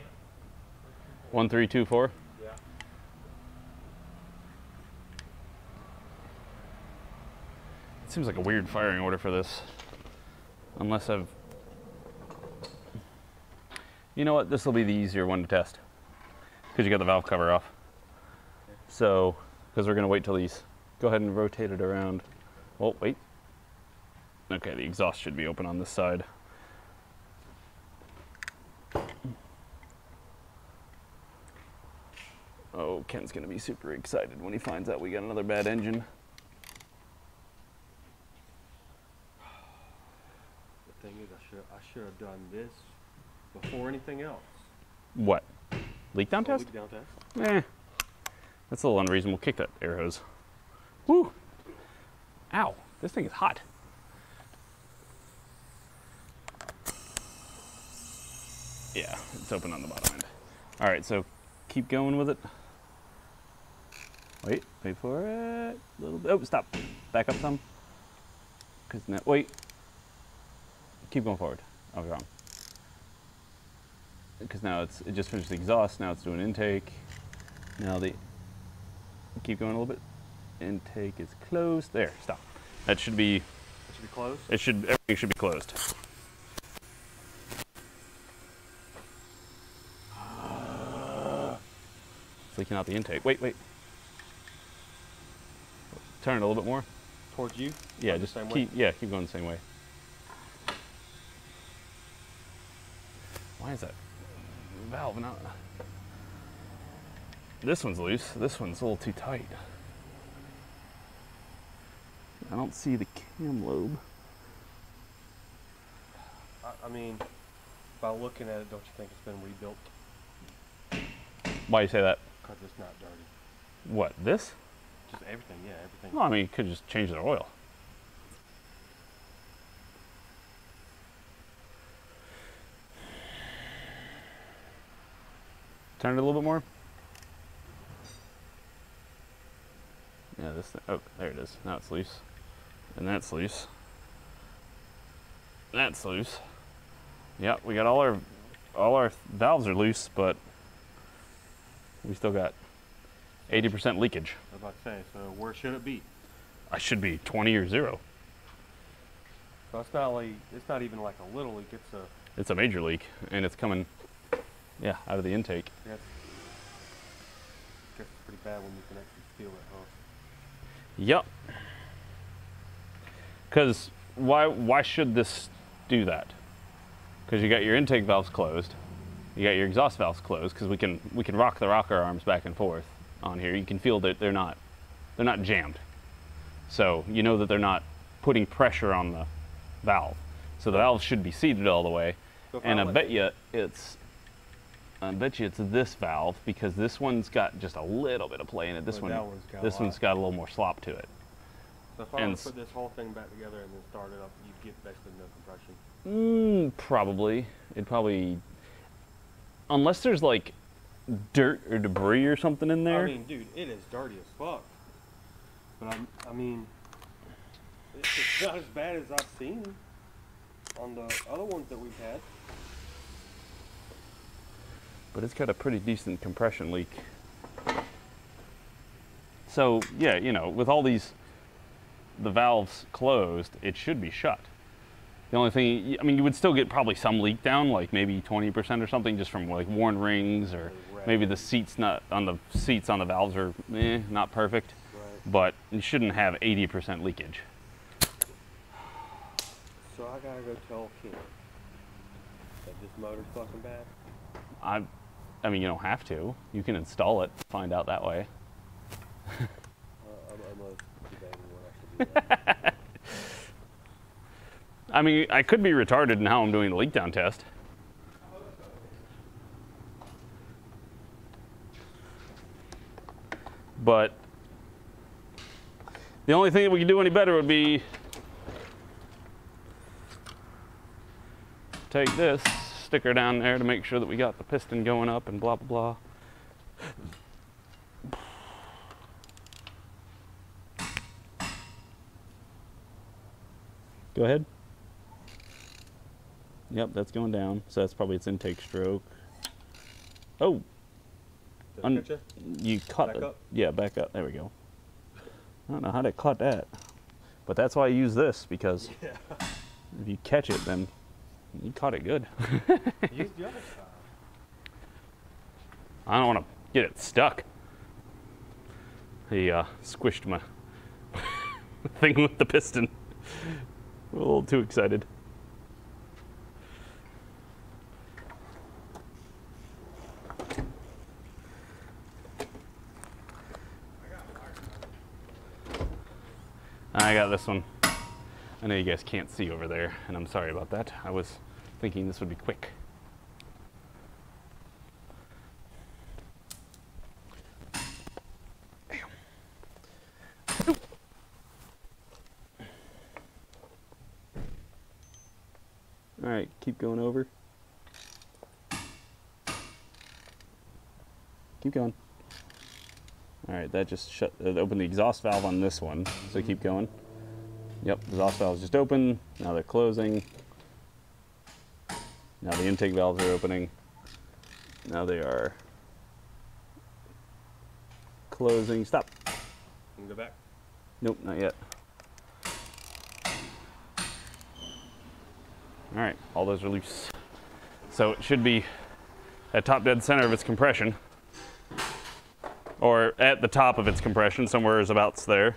1324. Yeah. It seems like a weird firing order for this. Unless I've... You know what? This will be the easier one to test. Because you got the valve cover off. So, because we're going to wait till these... Go ahead and rotate it around. Oh, wait. Okay, the exhaust should be open on this side. Oh, Ken's going to be super excited when he finds out we got another bad engine. The thing is, I should have done this before anything else. What? Leak down Oh, test? leak down test. Eh. That's a little unreasonable. Kick that air hose. Woo! Ow. This thing is hot. Yeah, it's open on the bottom end. All right, so keep going with it. Wait for it. A little bit. Oh, stop. Back up some. Because now, wait. Keep going forward. Oh, wrong. Because now it just finished the exhaust. Now it's doing intake. Now keep going a little bit. Intake is closed. There, stop. That should be. It should be closed. Everything should be closed. It's leaking out the intake. Wait. Turn it a little bit more. Towards you? Yeah, Going the just same keep way? keep going the same way. Why is that valve not? This one's loose. This one's a little too tight. I don't see the cam lobe. I mean, by looking at it, don't you think it's been rebuilt? Why you say that? Because it's not dirty. What, this? Just everything, yeah, everything. Well, I mean, you could just change the oil. Turn it a little bit more. Yeah, this thing, oh, there it is. Now it's loose. And that's loose. That's loose. Yep, we got all our valves are loose, but we still got 80% leakage. I was about to say, so where should it be? I should be 20 or 0. So it's not even like a little leak, It's a major leak, and it's coming, yeah, out of the intake. it's pretty bad when you can actually feel it, huh? Yep. Because why should this do that? Because you got your intake valves closed, you got your exhaust valves closed. Because we can rock the rocker arms back and forth on here. You can feel that they're not jammed, so you know that they're not putting pressure on the valve. So the valve should be seated all the way. So if And I let- bet you it's this valve, because this one's got just a little bit of play in it. This Well, that one, one's got a this lot. one's got a little more slop to it. So if I and were to put this whole thing back together and then start it up, you'd get basically no compression. Probably. It'd probably, unless there's like dirt or debris or something in there. I mean, dude, it is dirty as fuck. But I mean, it's not as bad as I've seen on the other ones that we've had. But it's got a pretty decent compression leak. So yeah, you know, with all the valves closed, it should be shut. The only thing, I mean, you would still get probably some leak down, like maybe 20% or something, just from like worn rings, or maybe the seats on the valves are not perfect. Right. But you shouldn't have 80% leakage. So I gotta go tell Ken that this motor's fucking bad. I mean, you don't have to. You can install it, find out that way. I'm almost debating what I should do. That. I mean, I could be retarded in how I'm doing the leak down test. But the only thing that we could do any better would be take this sticker down there to make sure that we got the piston going up and blah, blah, blah. Go ahead. Yep, that's going down. So that's probably its intake stroke. Oh, Did I catch ya? you caught Back it. up? Yeah, back up. There we go. I don't know how to caught that, but that's why I use this, because Yeah. if you catch it, then you caught it good. Use the other side. I don't want to get it stuck. He squished my thing with the piston. A little too excited. I got this one. I know you guys can't see over there, and I'm sorry about that. I was thinking this would be quick. All right, keep going over. Keep going. All right, that just opened the exhaust valve on this one, so keep going. Yep, the exhaust valves just open. Now they're closing. Now the intake valves are opening. Now they are closing. Stop. Can you go back? Nope, not yet. All right, all those are loose. So it should be at top dead center of its compression, or at the top of its compression, somewhere is about there.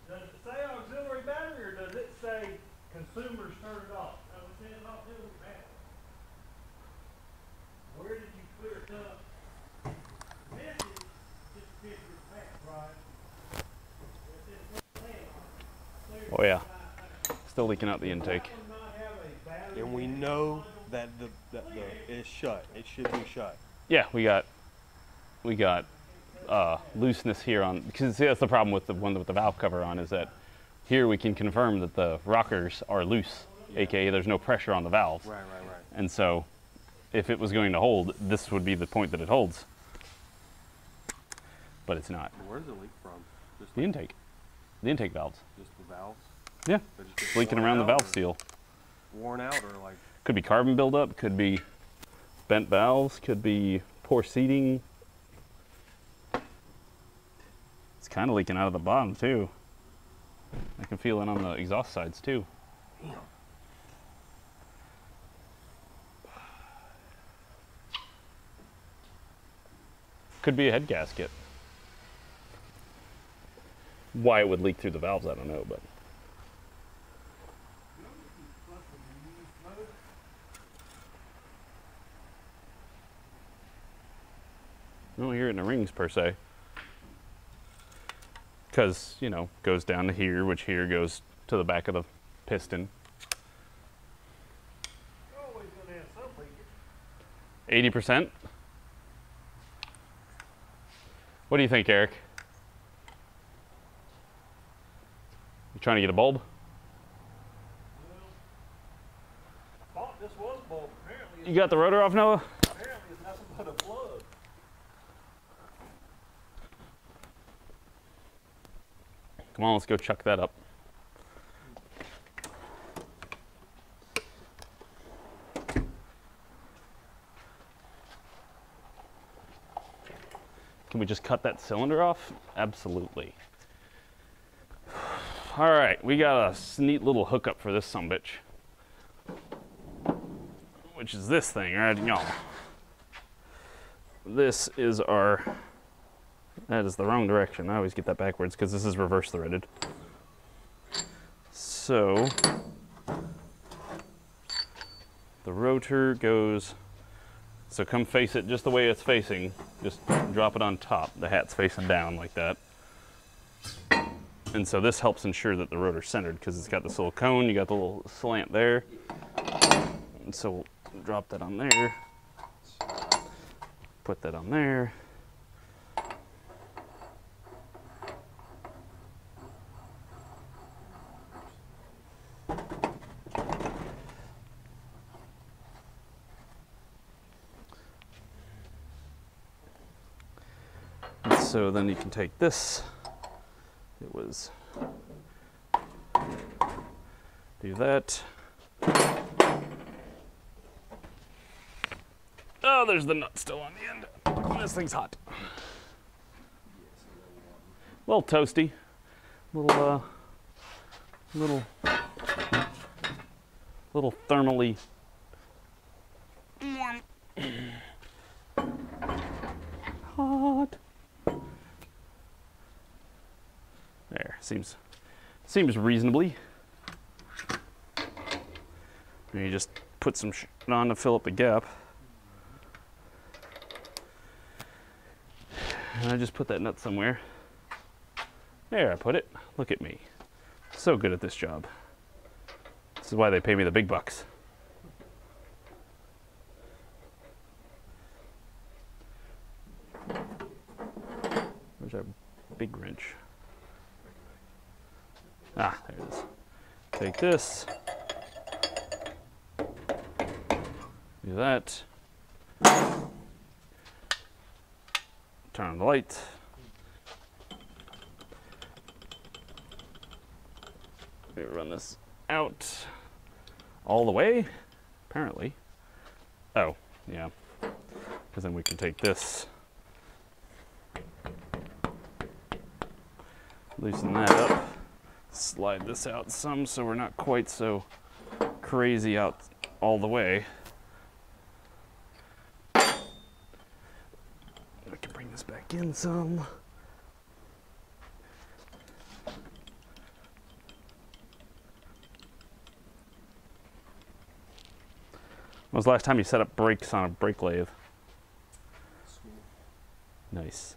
Does it say auxiliary battery or does it say consumers turned off? No, it says auxiliary battery. Where did you clear it up? Message just appears to be back, right? Oh yeah, still leaking out the intake. And we know that the it's shut. It should be shut. Yeah, we got looseness here on, because see, that's the problem with the one with the valve cover on, is that here we can confirm that the rockers are loose, aka there's no pressure on the valve. Right. And so if it was going to hold, this would be the point that it holds. But it's not. Where does it leak from? Just The intake. The intake valves. Just the valves? Yeah. They just get It's leaking worn around the out valve or seal. Worn out or like? Could be carbon buildup, could be bent valves, could be poor seating. It's kind of leaking out of the bottom too. I can feel it on the exhaust sides too. Damn. Could be a head gasket. Why it would leak through the valves, I don't know, but. I don't hear it in the rings per se. Because, you know, goes down to here, which here goes to the back of the piston. Always gonna have some leakage. 80%? What do you think, Eric? You trying to get a bulb? I thought this was bulb. Apparently, You got the rotor off, Noah? apparently it's nothing but a plug. Come on, let's go chuck that up. Can we just cut that cylinder off? Absolutely. All right, we got a neat little hookup for this sumbitch, which is this thing right, y'all. This is our, that is the wrong direction. I always get that backwards because this is reverse threaded. So the rotor goes, so come face it just the way it's facing. Just drop it on top. The hat's facing down like that. And so this helps ensure that the rotor's centered because it's got this little cone, you got the little slant there. And so we'll drop that on there. Put that on there. And so then you can take this. It was do that. Oh, there's the nut still on the end. This thing's hot. A little toasty. Little thermally warm. Hot. There, seems reasonably. And you just put some shit on to fill up the gap. And I just put that nut somewhere. There, I put it. Look at me. So good at this job. This is why they pay me the big bucks. Where's our big wrench? Ah, there it is. Take this. Do that. Turn on the light. We run this out all the way, apparently. Oh, yeah. Because then we can take this, loosen that up, slide this out some so we're not quite so crazy out all the way. I can bring this back in some. When was the last time you set up brakes on a brake lathe? Nice.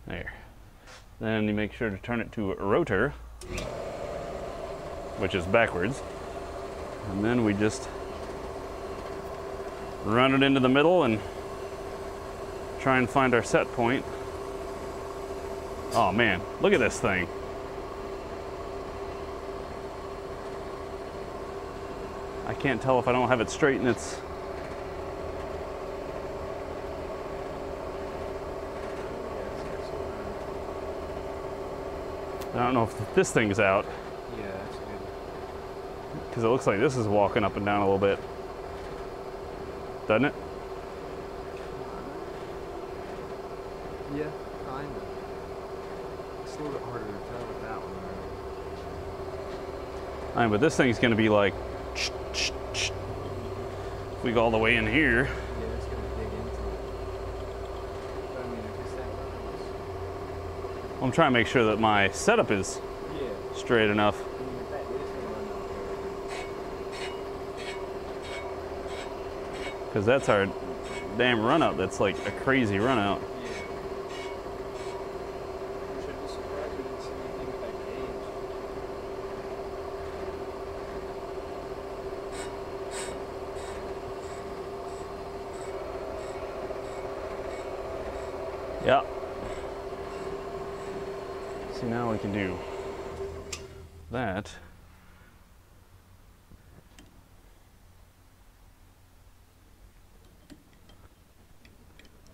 There. Then you make sure to turn it to a rotor, which is backwards. And then we just run it into the middle and try and find our set point. Oh man, look at this thing. I can't tell if I don't have it straight and it's... I don't know if this thing's out, Yeah, that's good. because it looks like this is walking up and down a little bit. Doesn't it? Yeah, kind of. It's a little bit harder to tell with that one. I mean, but this thing's gonna be like, if we go all the way in here. Yeah, it's gonna dig into it. But I mean, I guess that works. I'm trying to make sure that my setup is Yeah. straight enough. I mean, if that is gonna run out there. Because that's our damn run out. That's like a crazy run out. Yeah. Which I'd be surprised we didn't see anything with that gauge. Yeah. See, now we can do that.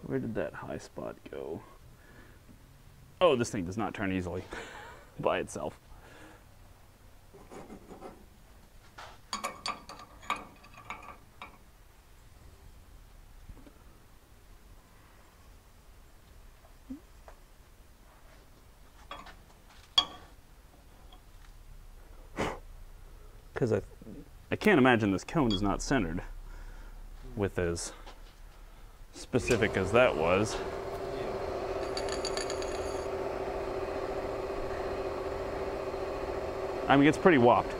Where did that high spot go? Oh, this thing does not turn easily by itself. Because I can't imagine this cone is not centered with as specific as that was. I mean, it's pretty whopped.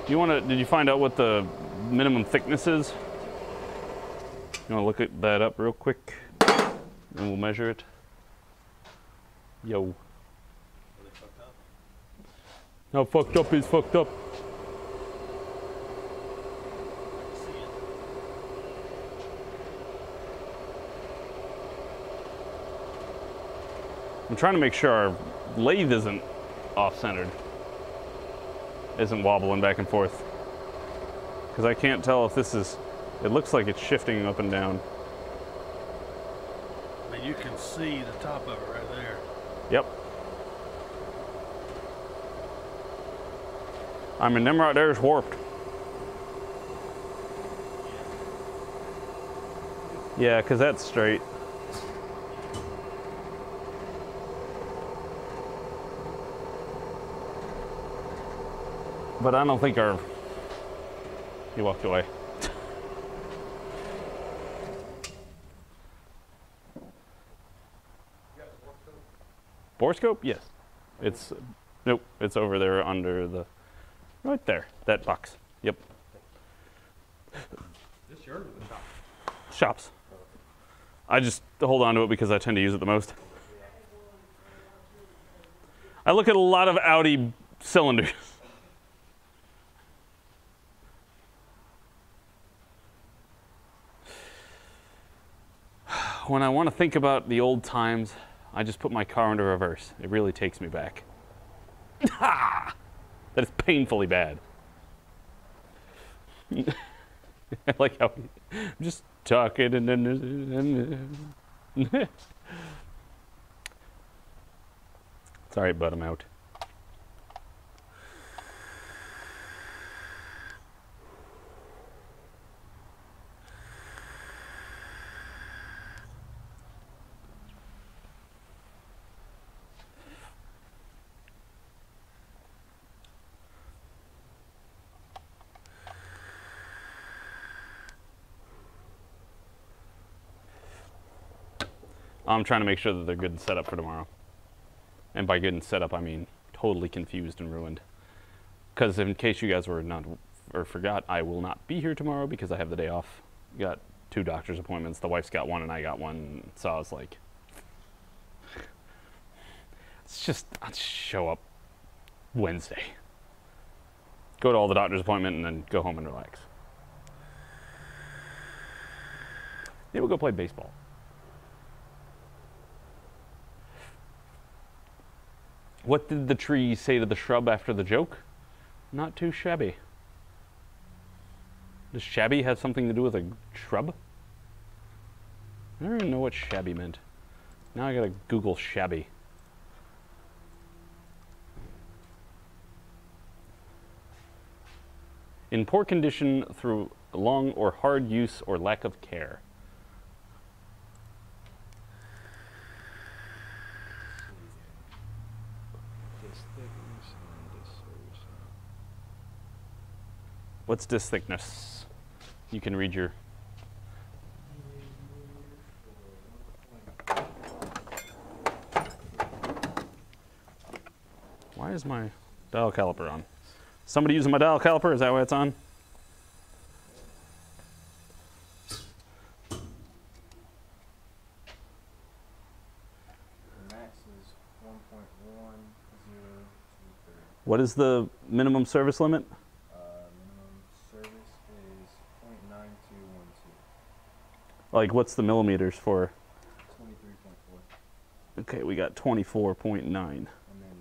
Do you want to? Did you find out what the minimum thickness is? You want to look at that up real quick, and we'll measure it. Yo. Are they fucked up? How fucked up is fucked up. I can see it. I'm trying to make sure our lathe isn't off-centered, isn't wobbling back and forth. Because I can't tell if this is, it looks like it's shifting up and down. I mean, you can see the top of it right there. Yep. I mean, them right there is warped. Yeah, because that's straight. But I don't think our... He walked away. Bore scope? Yes. It's... Nope, it's over there under the... Right there, that box. Yep. This yours or the shop? Shops. I just hold on to it because I tend to use it the most. I look at a lot of Audi cylinders. when I want to think about the old times, I just put my car into reverse. It really takes me back. Ha! That is painfully bad. I like how I'm just talking and then. It's alright, bud, I'm out. I'm trying to make sure that they're good and set up for tomorrow. And by good and set up, I mean totally confused and ruined. Because in case you guys were not or forgot, I will not be here tomorrow because I have the day off. Got 2 doctor's appointments. The wife's got one and I got one. So I was like, I'll just show up Wednesday. Go to all the doctor's appointment and then go home and relax. Maybe we'll go play baseball. What did the tree say to the shrub after the joke? Not too shabby. Does shabby have something to do with a shrub? I don't even know what shabby meant. Now I gotta Google shabby. In poor condition through long or hard use or lack of care. What's disc thickness? You can read your... Why is my dial caliper on? Somebody using my dial caliper? Is that why it's on? The max is 1.1023. What is the minimum service limit? Minimum service is 0.9212. Like, what's the millimeters for? 23.4. Okay, we got 24.9. And then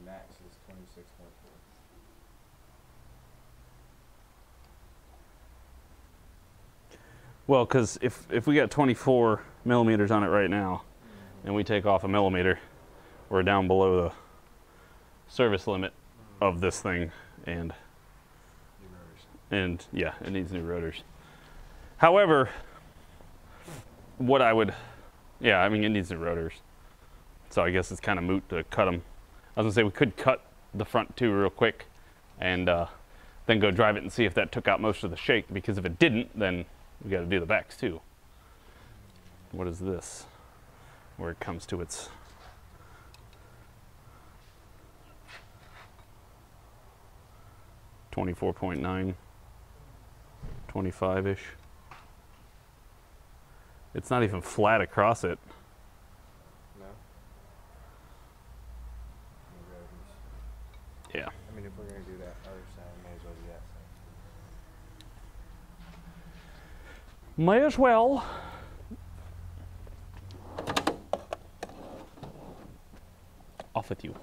max is 26.4. Well, because if we got 24 millimeters on it right now, and we take off a millimeter, we're down below the service limit of this thing, and yeah, it needs new rotors. However, what I would, yeah, I mean, it needs new rotors. So I guess it's kind of moot to cut them. I was gonna say we could cut the front 2 real quick and then go drive it and see if that took out most of the shake, because if it didn't, then we got to do the backs too. What is this? Where it comes to its... $24.9, 25-ish. It's not even flat across it. No? Yeah. I mean, if we're going to do that other side, may as well do that side. May as well. Off with you.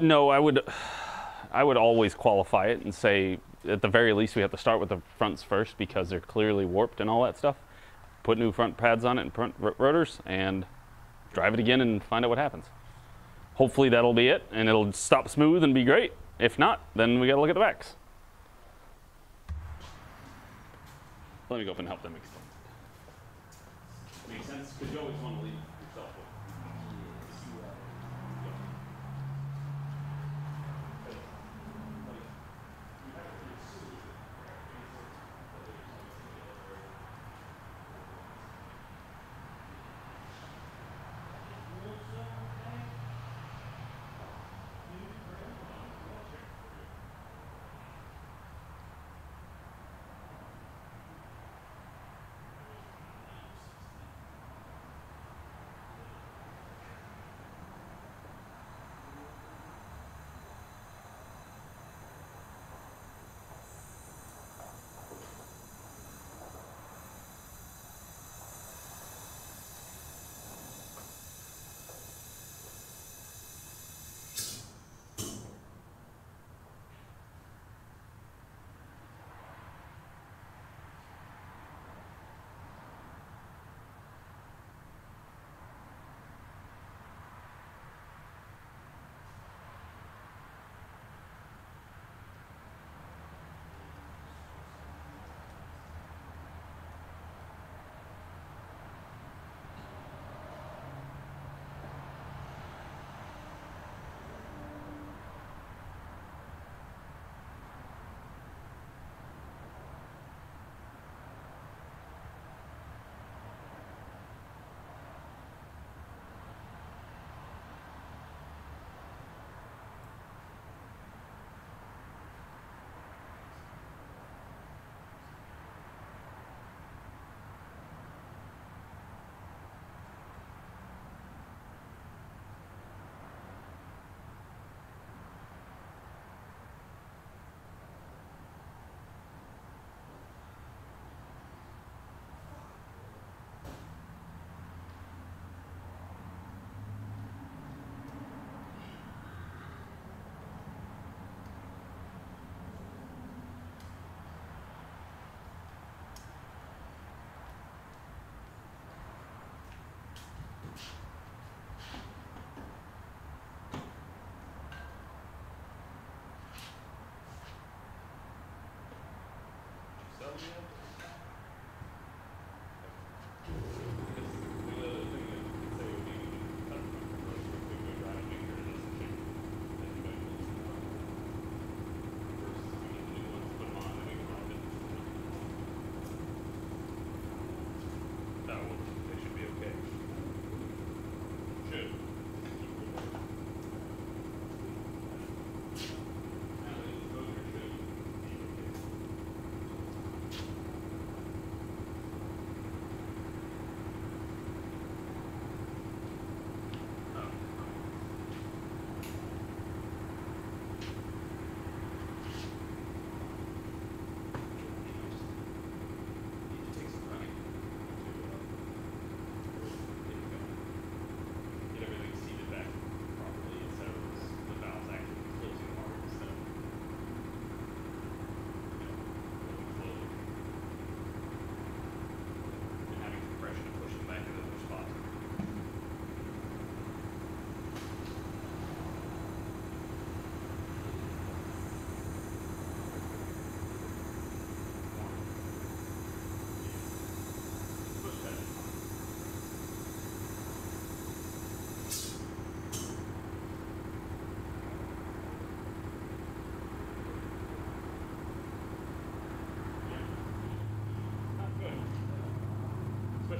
No, I would always qualify it and say, at the very least, we have to start with the fronts first because they're clearly warped and all that stuff. Put new front pads on it and front rotors and drive it again and find out what happens. Hopefully that'll be it and it'll stop smooth and be great. If not, then we gotta look at the backs. Let me go up and help them explain. Makes sense? Because you always want to leave yourself with.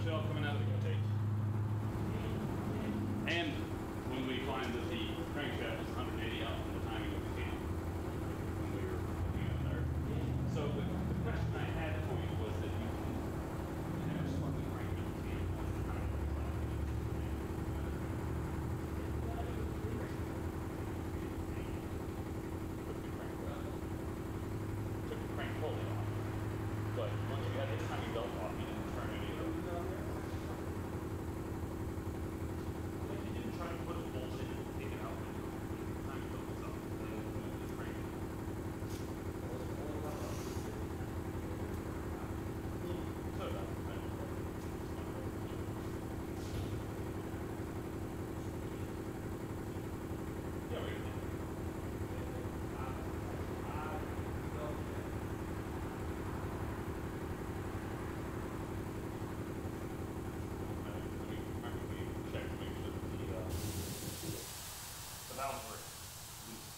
tail coming out of the intake. And when we find that the crankshaft is 180 out from the timing of the cam, when we were looking in there. So the question I had for you was that you have a smoking crank with the cam all the time. Took the crank fully off. But once you had the timing belt off, you didn't turn any of those. Like you didn't try to put a bolt in and take it out when the timing belt was up. Then move the crank. So that was kind of yeah, we can. Remember we checked to make sure that the valves were loose.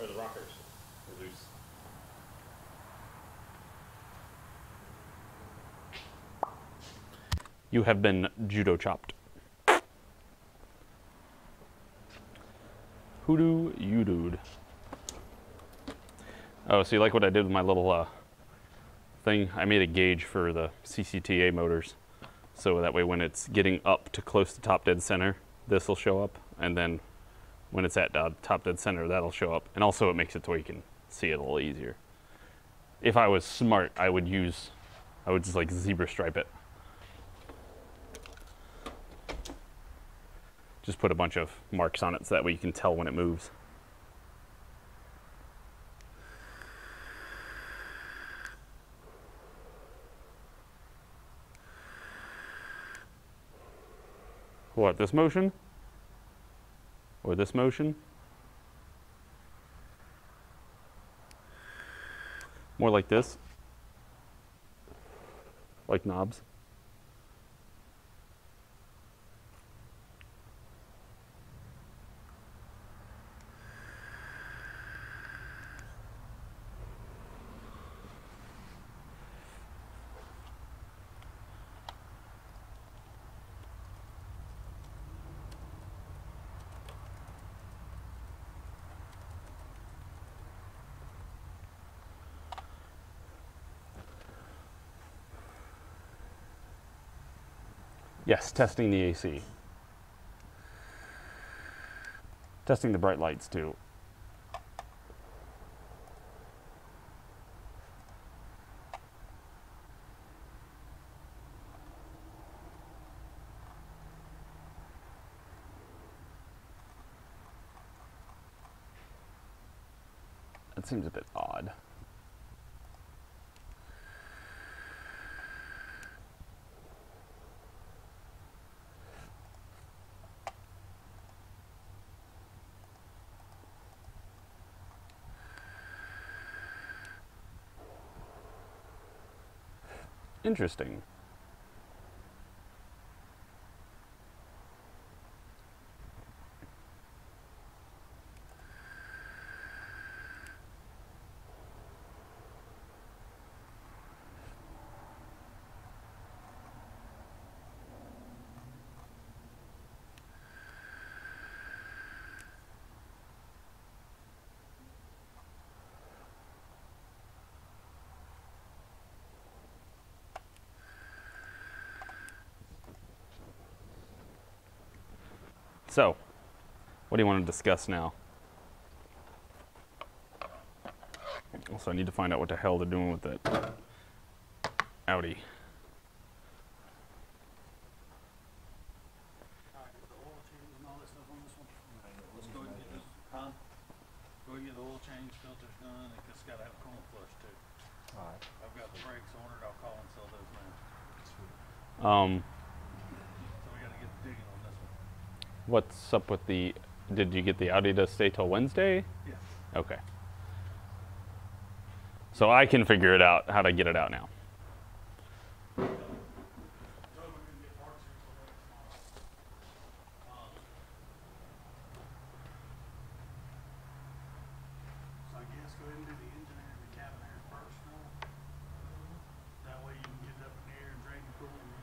Or the rockers were loose. You have been judo chopped. Hoodoo you dude. Oh, so you like what I did with my little thing? I made a gauge for the CCTA motors. So that way when it's getting up to close to top dead center, this will show up. And then when it's at top dead center, that'll show up. And also it makes it to where you can see it a little easier. If I was smart, I would just like zebra stripe it. Just put a bunch of marks on it so that way you can tell when it moves. What, this motion? Or this motion? More like this. Like knobs. Yes, testing the AC. Testing the bright lights too. That seems a bit odd. Interesting. So, what do you want to discuss now? Also, I need to find out what the hell they're doing with that Audi. Alright, the oil change and all that stuff on this one. Let's go ahead and get this, huh? Go ahead and get the oil change, filters done, and it's gotta have coolant flush too. Alright. I've got the brakes ordered, I'll call and sell those now. Um, So we gotta get digging on this one. what's up with the? Did you get the Audi to stay till Wednesday? Yeah. Okay. So I can figure it out how to get it out now. So we can get parts here till later tomorrow. So I guess go ahead and do the engine air and the cabin air first now. That way you can get it up in the air and drain the coolant and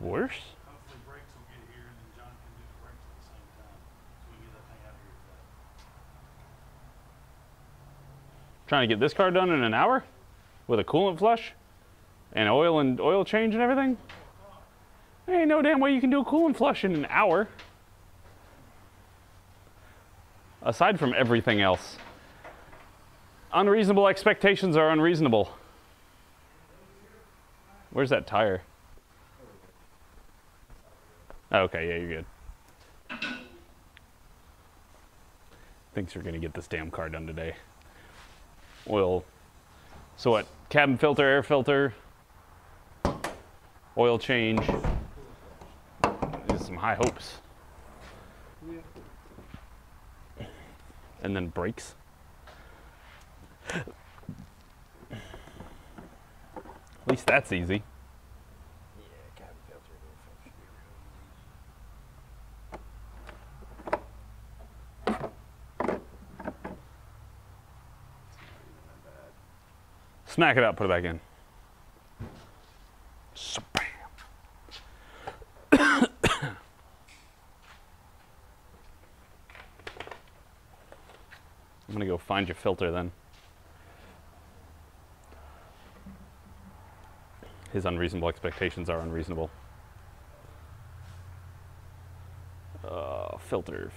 Worse? Hopefully brakes will get here and then John can do the brakes at the same time. So we can get that thing out of here today. Trying to get this car done in an hour? With a coolant flush? And oil change and everything? There ain't no damn way you can do a coolant flush in an hour. Aside from everything else. Unreasonable expectations are unreasonable. Where's that tire? Okay, yeah, you're good. Thinks you're gonna get this damn car done today. Oil. So what? Cabin filter, air filter, oil change. These are some high hopes. And then brakes. At least that's easy. Yeah, cabin filter and air filter should be Smack it up, put it back in. Bam. I'm gonna go find your filter then. His unreasonable expectations are unreasonable. Filter.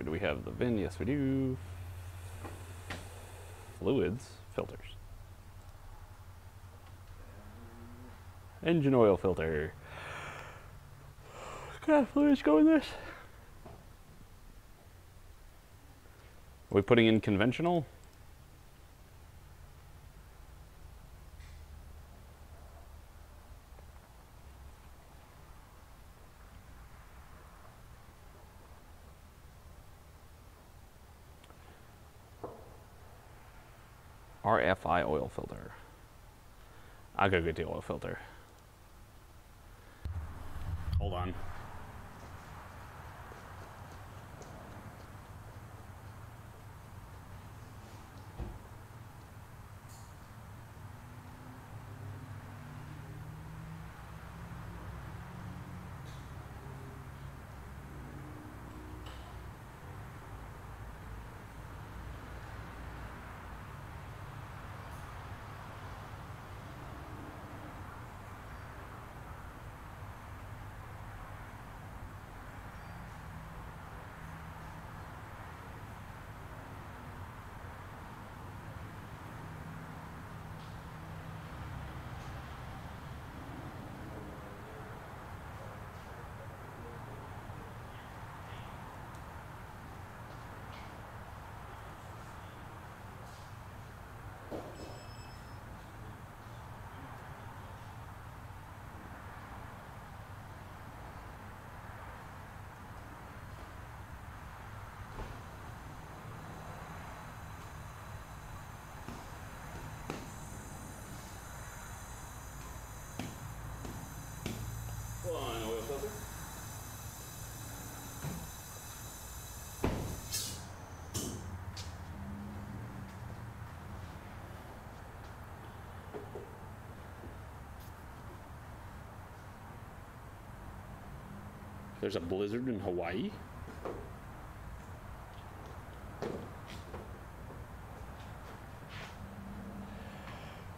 Do we have the VIN? Yes, we do. Fluids, filters. Engine oil filter. What kind of fluids go in this? Are we putting in conventional? RFI oil filter. I'll go get the oil filter. Hold on. There's a blizzard in Hawaii.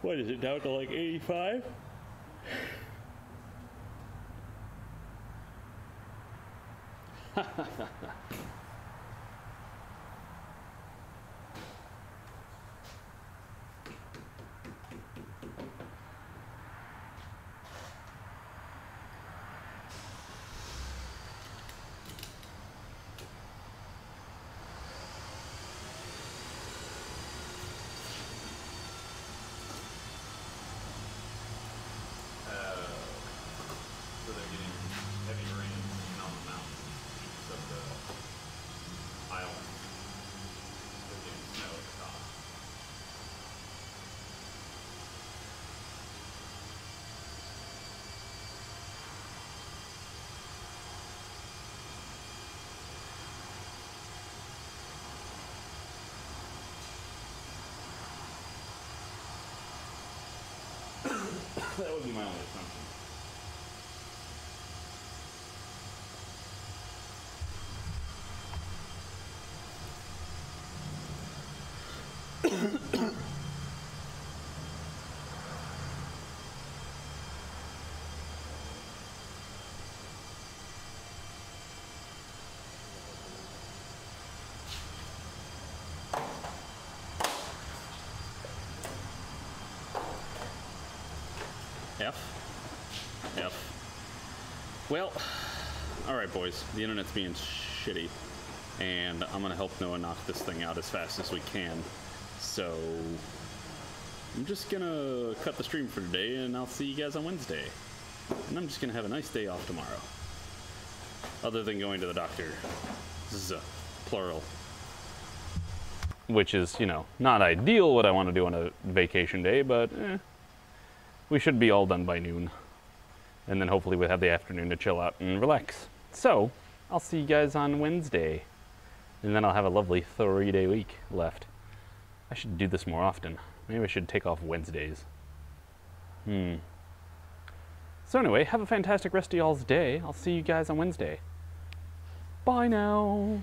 What is it, down to like 85? So they're getting heavy rain on the mountains, so the F. Well, alright boys, the internet's being shitty, and I'm gonna help Noah knock this thing out as fast as we can. So, I'm just gonna cut the stream for today, and I'll see you guys on Wednesday. And I'm just gonna have a nice day off tomorrow. Other than going to the doctor. Plural. Which is, you know, not ideal what I want to do on a vacation day, but we should be all done by noon. And then hopefully we'll have the afternoon to chill out and relax. So, I'll see you guys on Wednesday. And then I'll have a lovely 3-day week left. I should do this more often. Maybe I should take off Wednesdays. So anyway, have a fantastic rest of y'all's day. I'll see you guys on Wednesday. Bye now.